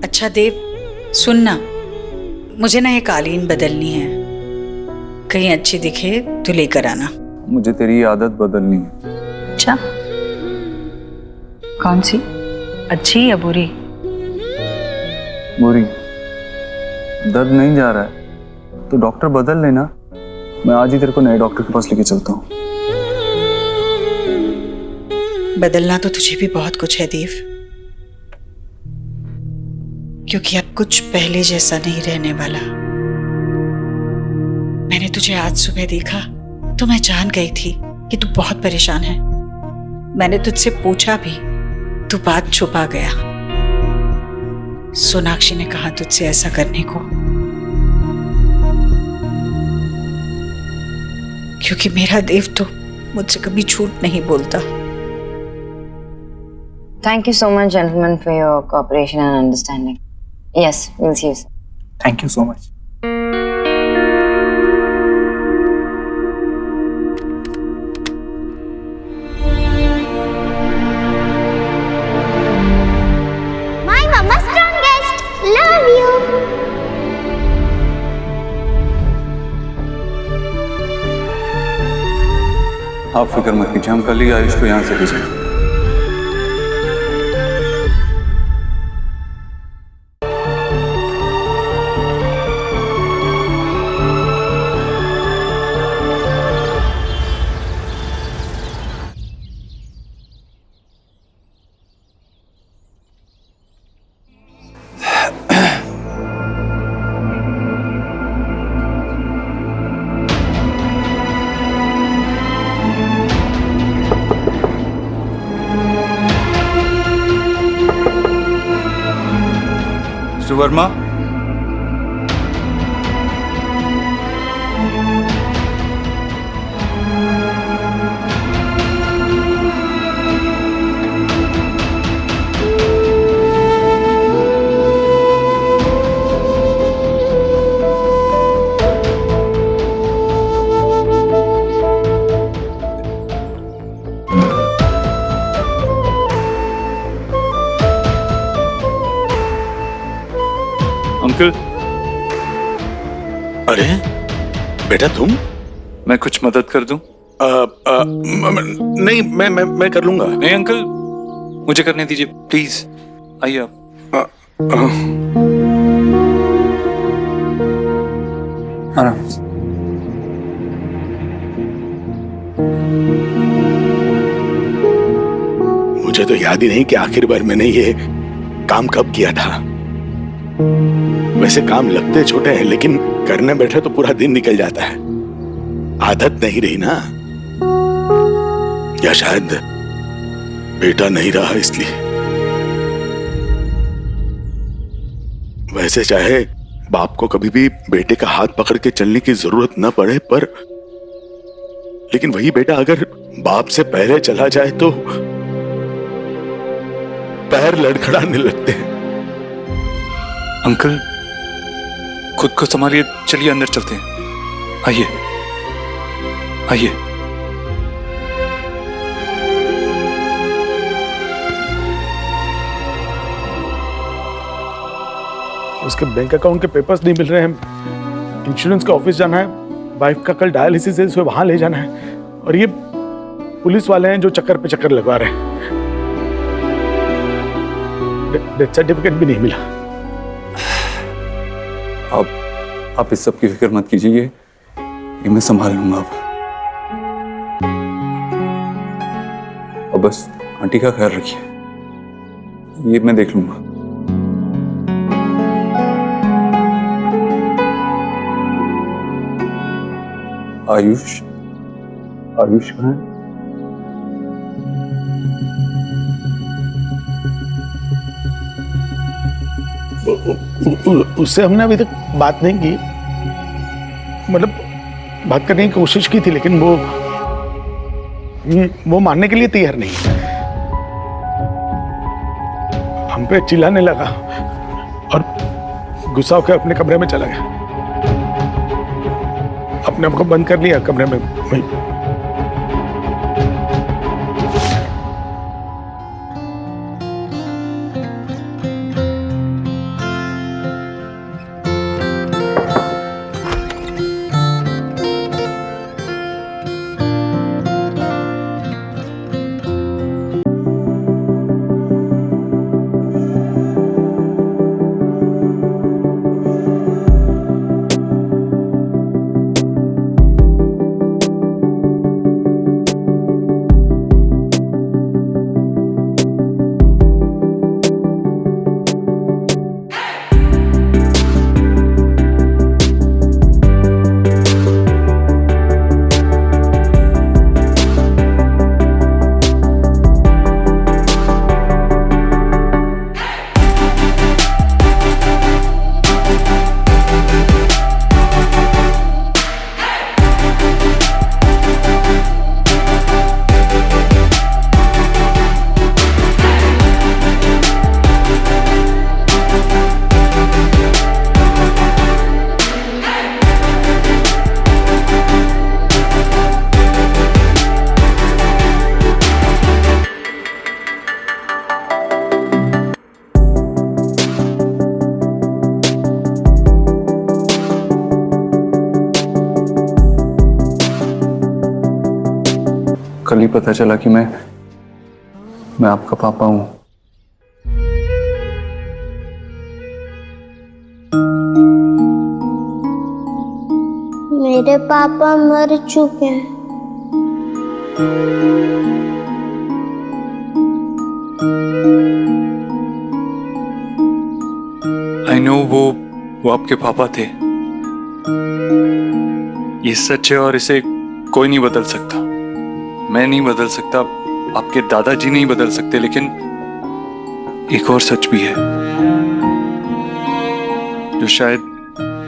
अच्छा देव, सुनना, मुझे ना ये कालीन बदलनी है, कहीं अच्छी दिखे तो लेकर आना। मुझे तेरी आदत बदलनी है। अच्छा, कौन सी, अच्छी या बुरी? बुरी। दर्द नहीं जा रहा है तो डॉक्टर बदल लेना, मैं आज ही तेरे को नए डॉक्टर के पास लेके चलता हूँ। बदलना तो तुझे भी बहुत कुछ है देव, क्योंकि अब कुछ पहले जैसा नहीं रहने वाला। मैंने तुझे आज सुबह देखा तो मैं जान गई थी कि तू बहुत परेशान है। मैंने तुझसे पूछा भी, तू बात छुपा गया। सोनाक्षी ने कहा तुझसे ऐसा करने को, क्योंकि मेरा देव तो मुझसे कभी झूठ नहीं बोलता। Thank you so much, gentlemen, for your cooperation and understanding. Yes, we'll see you soon. Thank you so much. My mama strongest. Love you. आप फिक्र मत कीजिए, हम कल ही आयुष को यहाँ से ले जाएंगे। Mister Verma, uncle. अरे बेटा तुम? मैं कुछ मदद कर दूं? नहीं, मैं कर लूंगा। नहीं अंकल, मुझे करने दीजिए प्लीज, आइए आप। आराम से। मुझे तो याद ही नहीं कि आखिर बार मैंने ये काम कब किया था। वैसे काम लगते छोटे हैं, लेकिन करने बैठे तो पूरा दिन निकल जाता है। आदत नहीं रही ना, या शायद बेटा नहीं रहा इसलिए। वैसे चाहे बाप को कभी भी बेटे का हाथ पकड़ के चलने की जरूरत न पड़े, पर लेकिन वही बेटा अगर बाप से पहले चला जाए तो पैर लड़खड़ाने लगते हैं। अंकल खुद को संभालिए, चलिए अंदर चलते हैं। आइए आइए। उसके बैंक अकाउंट के पेपर्स नहीं मिल रहे हैं, इंश्योरेंस का ऑफिस जाना है, वाइफ का कल डायलिसिस है, उसे वहां ले जाना है, और ये पुलिस वाले हैं जो चक्कर पे चक्कर लगवा रहे हैं। डेथ सर्टिफिकेट भी नहीं मिला। आप इस सब की फिक्र मत कीजिए, ये मैं संभाल लूंगा। अब बस आंटी का ख्याल रखिए, ये मैं देख लूंगा। आयुष, आयुष कहाँ है? उससे हमने अभी तक बात नहीं की, मतलब बात करने की कोशिश की थी, लेकिन वो मानने के लिए तैयार नहीं। हम पे चिल्लाने लगा और गुस्सा होकर अपने कमरे में चला गया। अपने आप को बंद कर लिया कमरे में वहीं। कल ही पता चला कि मैं आपका पापा हूं। मेरे पापा मर चुके हैं। आई नो वो आपके पापा थे। ये सच है और इसे कोई नहीं बदल सकता। मैं नहीं बदल सकता, आपके दादाजी नहीं बदल सकते, लेकिन एक और सच भी है जो शायद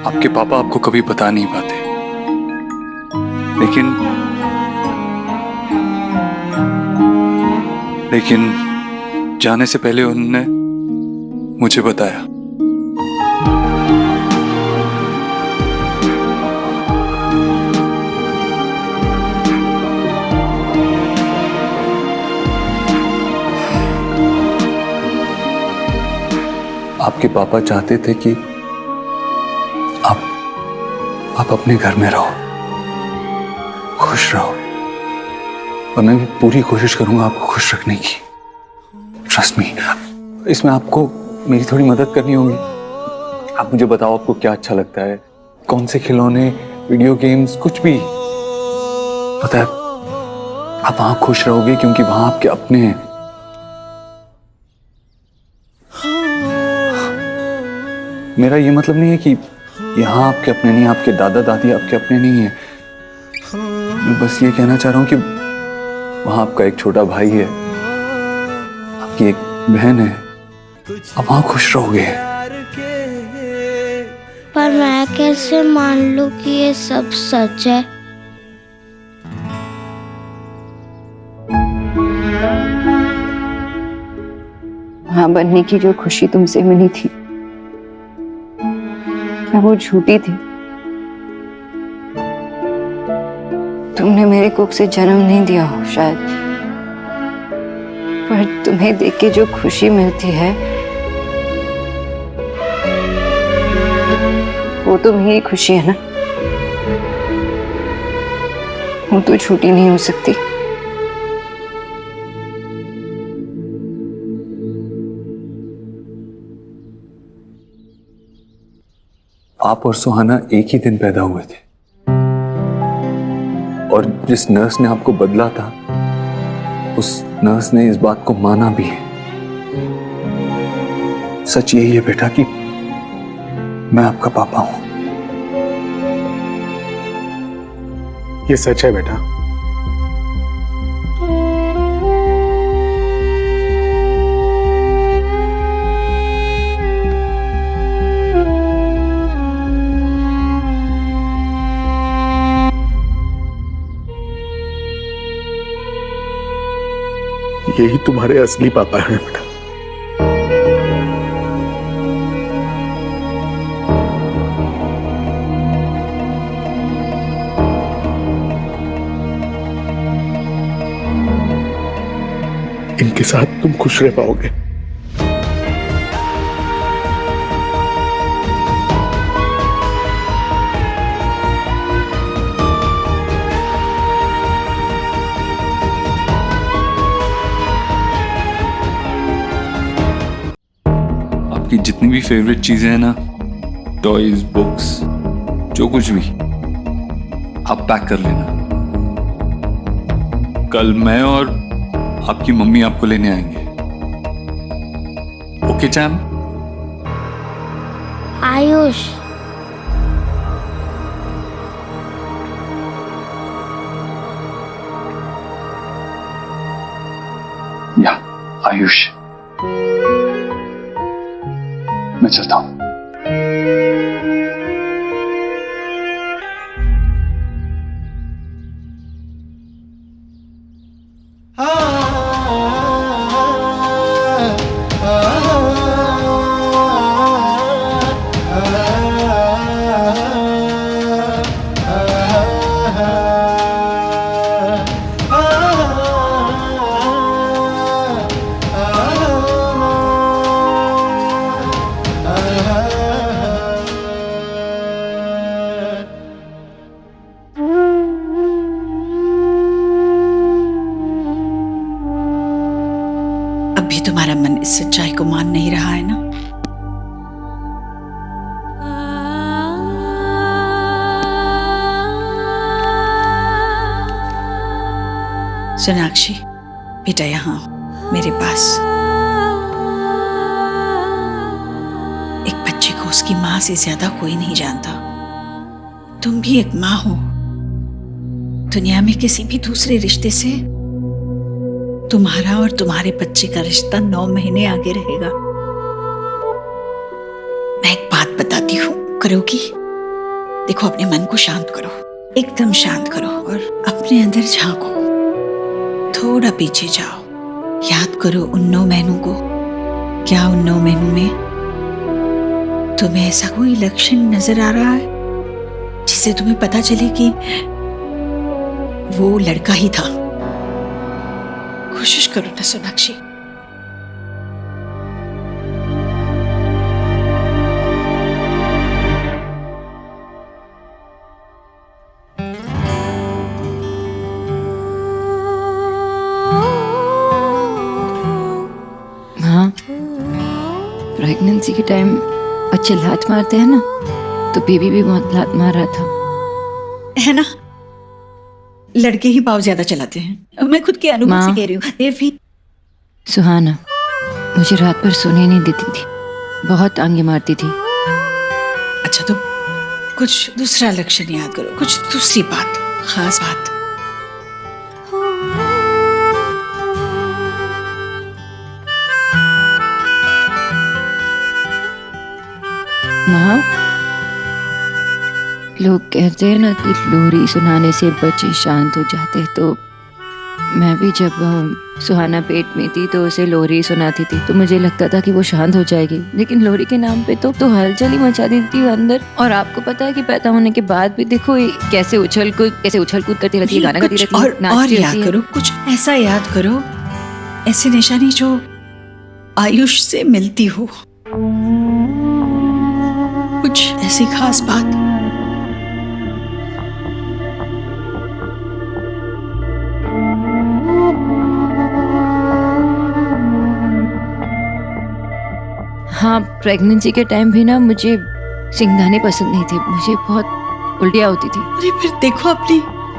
आपके पापा आपको कभी बता नहीं पाते, लेकिन जाने से पहले उन्होंने मुझे बताया। आपके पापा चाहते थे कि आप अपने घर में रहो, खुश रहो, और मैं भी पूरी कोशिश करूंगा आपको खुश रखने की। Trust me. इसमें आपको मेरी थोड़ी मदद करनी होगी। आप मुझे बताओ आपको क्या अच्छा लगता है, कौन से खिलौने, वीडियो गेम्स, कुछ भी। पता है आप वहां खुश रहोगे क्योंकि वहां आपके अपने हैं। मेरा ये मतलब नहीं है कि यहाँ आपके अपने नहीं, आपके दादा दादी आपके अपने नहीं है। मैं बस ये कहना चाह रहा हूँ कि वहाँ आपका एक छोटा भाई है, आपकी एक बहन है, आप वहाँ खुश रहोगे। पर मैं कैसे मान लूं कि ये सब सच है? हाँ, बनने की जो खुशी तुमसे मिली थी, क्या वो झूठी थी? तुमने मेरे कोख से जन्म नहीं दिया हो शायद, पर तुम्हें देख के जो खुशी मिलती है वो तो मेरी खुशी है ना, वो तो झूठी नहीं हो सकती। आप और सुहाना एक ही दिन पैदा हुए थे, और जिस नर्स ने आपको बदला था उस नर्स ने इस बात को माना भी है। सच यही है बेटा कि मैं आपका पापा हूं। ये सच है बेटा, यही तुम्हारे असली पापा हैं बेटा। इनके साथ तुम खुश रह पाओगे। आपकी जितनी भी फेवरेट चीजें हैं ना, टॉयज, बुक्स, जो कुछ भी, आप पैक कर लेना। कल मैं और आपकी मम्मी आपको लेने आएंगे। Okay charm? आयुष, या आयुष, मैं चलता हूं। अब भी तुम्हारा मन इस सच्चाई को मान नहीं रहा है ना? सोनाक्षी बेटा, यहाँ मेरे पास। एक बच्चे को उसकी माँ से ज्यादा कोई नहीं जानता। तुम भी एक माँ हो। दुनिया में किसी भी दूसरे रिश्ते से तुम्हारा और तुम्हारे बच्चे का रिश्ता 9 महीने आगे रहेगा। मैं एक बात बताती हूँ, करोगी? देखो, अपने मन को शांत करो, एकदम शांत करो और अपने अंदर झांको। थोड़ा पीछे जाओ, याद करो उन 9 महीनों को। क्या उन 9 महीनों में तुम्हें ऐसा कोई लक्षण नजर आ रहा है जिससे तुम्हें पता चले कि वो लड़का ही था? कोशिश करो ना सोनाक्षी। हाँ, प्रेगनेंसी के टाइम बच्चे लात मारते हैं ना, तो बेबी भी बहुत लात मार रहा था, है ना? लड़के ही पाव ज्यादा चलाते हैं। मैं खुद के अनुभव से कह रही हूँ। देवी, सुहाना मुझे रात भर सोने नहीं देती थी, बहुत आंगे मारती थी। अच्छा, तो कुछ दूसरा लक्षण याद करो, कुछ दूसरी बात, खास बात। माँ, लोग कहते हैं ना कि लोरी सुनाने से बच्चे शांत हो जाते हैं, तो मैं भी जब सुहाना पेट में थी तो उसे लोरी सुनाती थी, तो मुझे लगता था कि वो शांत हो जाएगी। लेकिन लोरी के नाम पे तो हलचल ही मचा देती थी अंदर। और आपको पता है कि पैदा होने के बाद भी देखो ये कैसे उछल कूद करती रहती है, गाना गाती रहती है, और याद करो, कुछ ऐसा याद करो, ऐसी निशानी जो आयुष से मिलती हो, कुछ ऐसी खास बात। हाँ, प्रेगनेंसी के टाइम भी ना मुझे सिंगदाने पसंद नहीं थे, मुझे बहुत उल्टियाँ होती थी। अरे फिर देखो,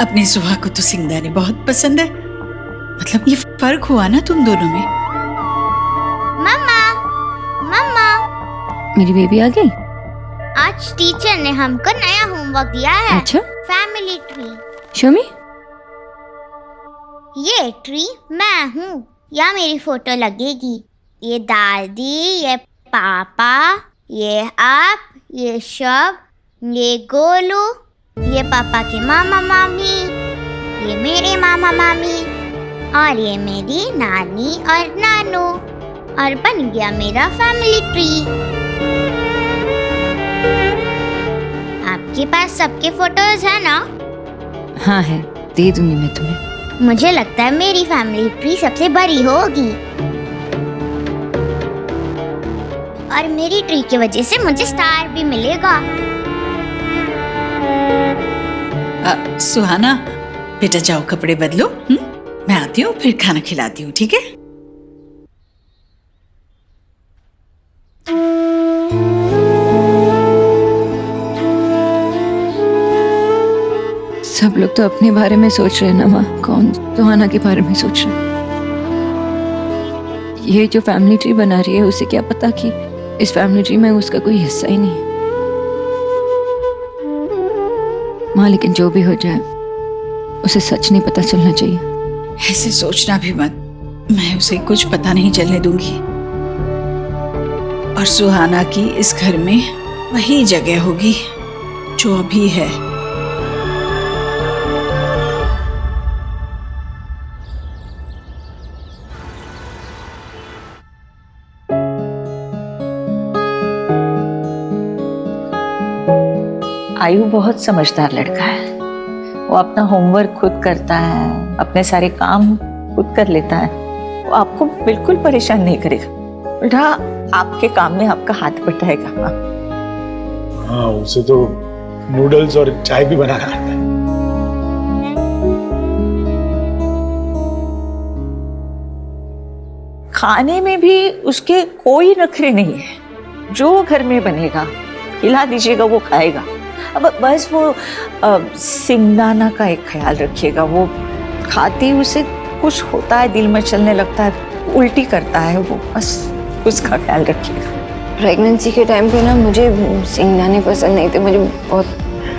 अपनी सुहा को तो सिंगदाने बहुत पसंद है। मतलब ये फर्क हुआ ना तुम दोनों में। मम्मा, मम्मा, मेरी बेबी आ गई। आज टीचर ने हमको नया होमवर्क दिया है। अच्छा, फैमिली ट्री। शो मी। ये ट्री मैं हूँ, यहाँ मेरी फोटो लगेगी। ये दादी, ये पापा, ये आप, ये शब, ये गोलू, ये पापा के मामा मामी, ये मेरे मामा मामी, और ये मेरी नानी और नानू, और बन गया मेरा फैमिली ट्री। आपके पास सबके फोटोज है ना? हाँ है, दे दूंगी मैं तुम्हें। मुझे लगता है मेरी फैमिली ट्री सबसे बड़ी होगी, और मेरी ट्री की वजह से मुझे स्टार भी मिलेगा। सुहाना, बेटा जाओ कपड़े बदलो, मैं आती हूँ फिर खाना खिलाती हूँ, ठीक है? सब लोग तो अपने बारे में सोच रहे हैं ना माँ, कौन सुहाना के बारे में सोच रहे हैं। ये जो फैमिली ट्री बना रही है, उसे क्या पता कि इस फैमिली ट्री में उसका कोई हिस्सा ही नहीं है। माँ लेकिन जो भी हो जाए, उसे सच नहीं पता चलना चाहिए। ऐसे सोचना भी मत, मैं उसे कुछ पता नहीं चलने दूंगी। और सुहाना की इस घर में वही जगह होगी जो अभी है। आयु बहुत समझदार लड़का है। वो अपना होमवर्क खुद करता है, अपने सारे काम खुद कर लेता है। वो आपको बिल्कुल परेशान नहीं करेगा। बेटा आपके काम में आपका हाथ बटाएगा। हाँ, उसे तो नूडल्स और चाय भी बनाना आता है। खाने में भी उसके कोई नखरे नहीं है। जो घर में बनेगा खिला दीजिएगा, वो खाएगा। अब बस वो सिंगदाना का एक ख्याल रखिएगा। वो खाते ही उसे कुछ होता है, दिल में चलने लगता है, उल्टी करता है, वो बस उसका ख्याल रखिएगा। प्रेगनेंसी के टाइम पे ना मुझे सिंगदाने पसंद नहीं थे, मुझे बहुत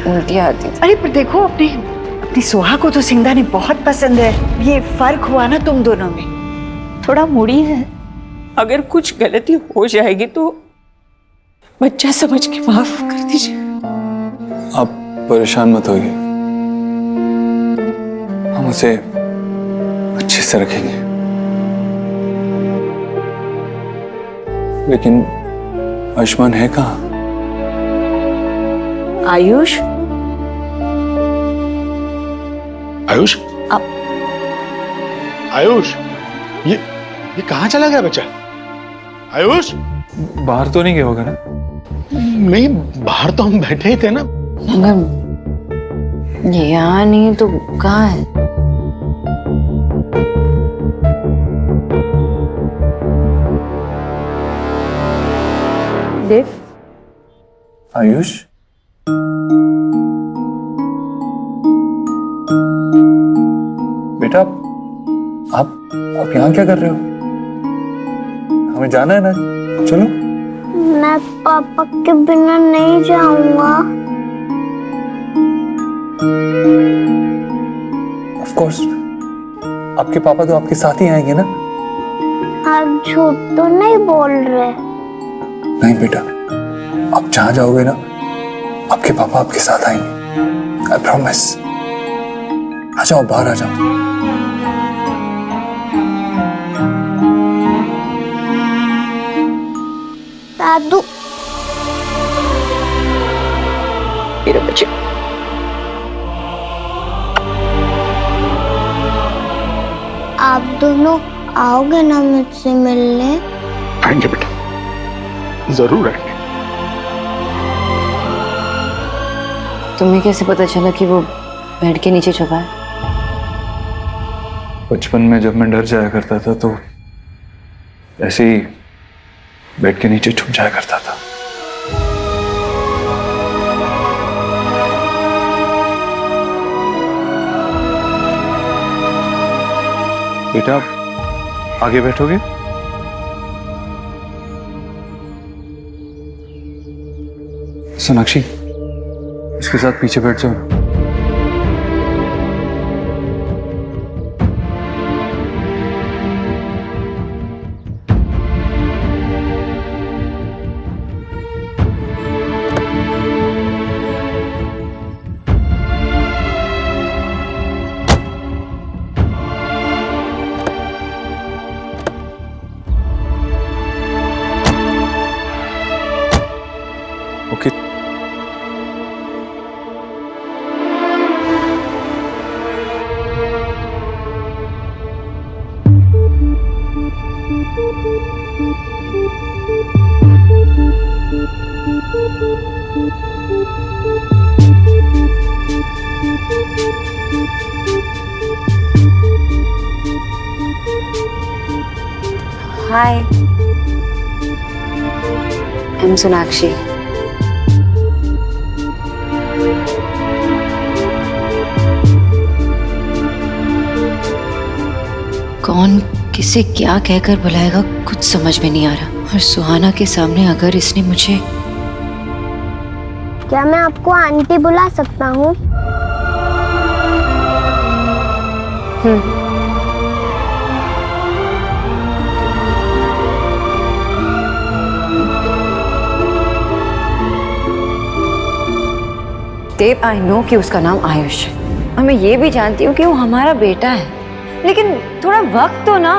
उल्टी आती थी। अरे पर देखो, अपनी सोहा को तो सिंगदाने बहुत पसंद है। ये फर्क हुआ ना तुम दोनों में। थोड़ा मुड़ी है, अगर कुछ गलती हो जाएगी तो बच्चा समझ के माफ कर दीजिए। आप परेशान मत होइए, हम उसे अच्छे से रखेंगे। लेकिन आयुष्मान है कहाँ? आयुष, आयुष, आयुष, ये कहाँ चला गया बच्चा? आयुष, बाहर तो नहीं गया होगा ना? नहीं, बाहर तो हम बैठे ही थे ना। अगर ये यहाँ नहीं तो कहाँ है? देख आयुष, बेटा आप यहाँ क्या कर रहे हो? हमें जाना है ना, चलो। मैं पापा के बिना नहीं जाऊंगा। ऑफ कोर्स, आपके पापा तो आपके साथ ही आएंगे ना? आप झूठ तो नहीं बोल रहे? नहीं बेटा, आप जहां जाओगे ना, आपके पापा आपके साथ आएंगे। I promise. आ जाओ, बाहर आ जाओ। दादू, मेरे बच्चे, आप दोनों आओगे ना मुझसे मिलने? आएंगे बेटा, जरूर आएंगे। तुम्हें कैसे पता चला कि वो बेड के नीचे छुपा है? बचपन में जब मैं डर जाया करता था तो ऐसे ही बेड के नीचे छुप जाया करता था। बेटा आगे बैठोगे? सोनाक्षी, इसके साथ पीछे बैठ जाओ। हाय, आई एम सोनाक्षी। कौन किसे क्या कहकर बुलाएगा कुछ समझ में नहीं आ रहा। और सुहाना के सामने अगर इसने मुझे... क्या मैं आपको आंटी बुला सकता हूँ? देव, आई नो कि उसका नाम आयुष है और मैं ये भी जानती हूँ कि वो हमारा बेटा है, लेकिन थोड़ा वक्त तो ना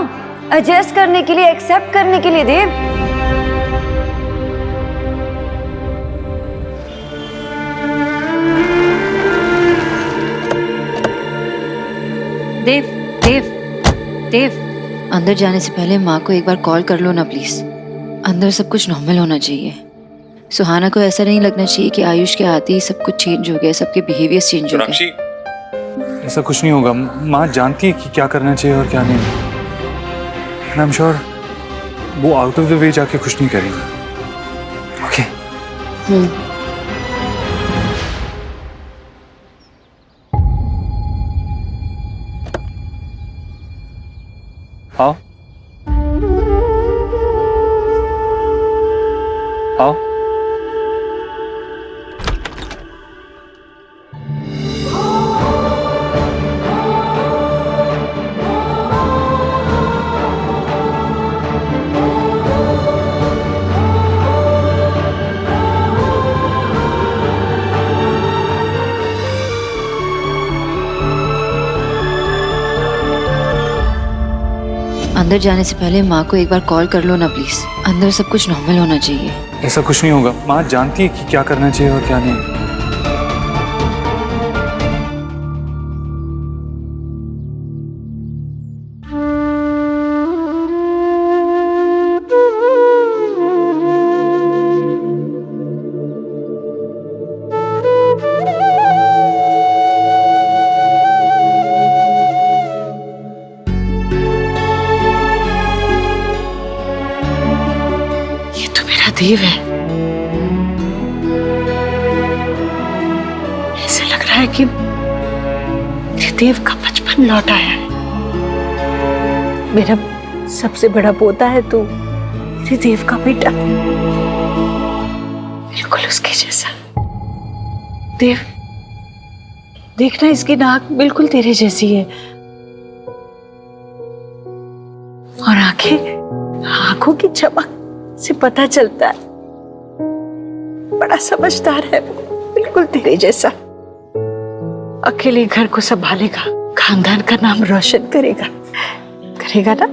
एडजस्ट करने के लिए, एक्सेप्ट करने के लिए। देव, देव देव देव, अंदर जाने से पहले माँ को एक बार कॉल कर लो ना प्लीज। अंदर सब कुछ नॉर्मल होना चाहिए। सुहाना को ऐसा नहीं लगना चाहिए कि आयुष के आते ही सब कुछ चेंज हो गया, सबके बिहेवियर चेंज हो गए। ऐसा कुछ नहीं होगा। माँ जानती है कि क्या करना चाहिए और क्या नहीं। आई एम श्योर वो आउट ऑफ द वे जाके कुछ नहीं करेगी। ओके। आओ आओ। अंदर जाने से पहले माँ को एक बार कॉल कर लो ना प्लीज। अंदर सब कुछ नॉर्मल होना चाहिए। ऐसा कुछ नहीं होगा। माँ जानती है कि क्या करना चाहिए और क्या नहीं। देव है। ऐसे लग रहा है कि मेरे देव का बचपन लौट आया है। मेरा सबसे बड़ा पोता है तो मेरे देव का बेटा बिल्कुल उसके जैसा। देव, देखना इसकी नाक बिल्कुल तेरे जैसी है और आंखों की चमक से पता चलता है बड़ा समझदार है वो, बिल्कुल तेरे जैसा। अकेले घर को संभालेगा, खानदान का नाम रोशन करेगा ना?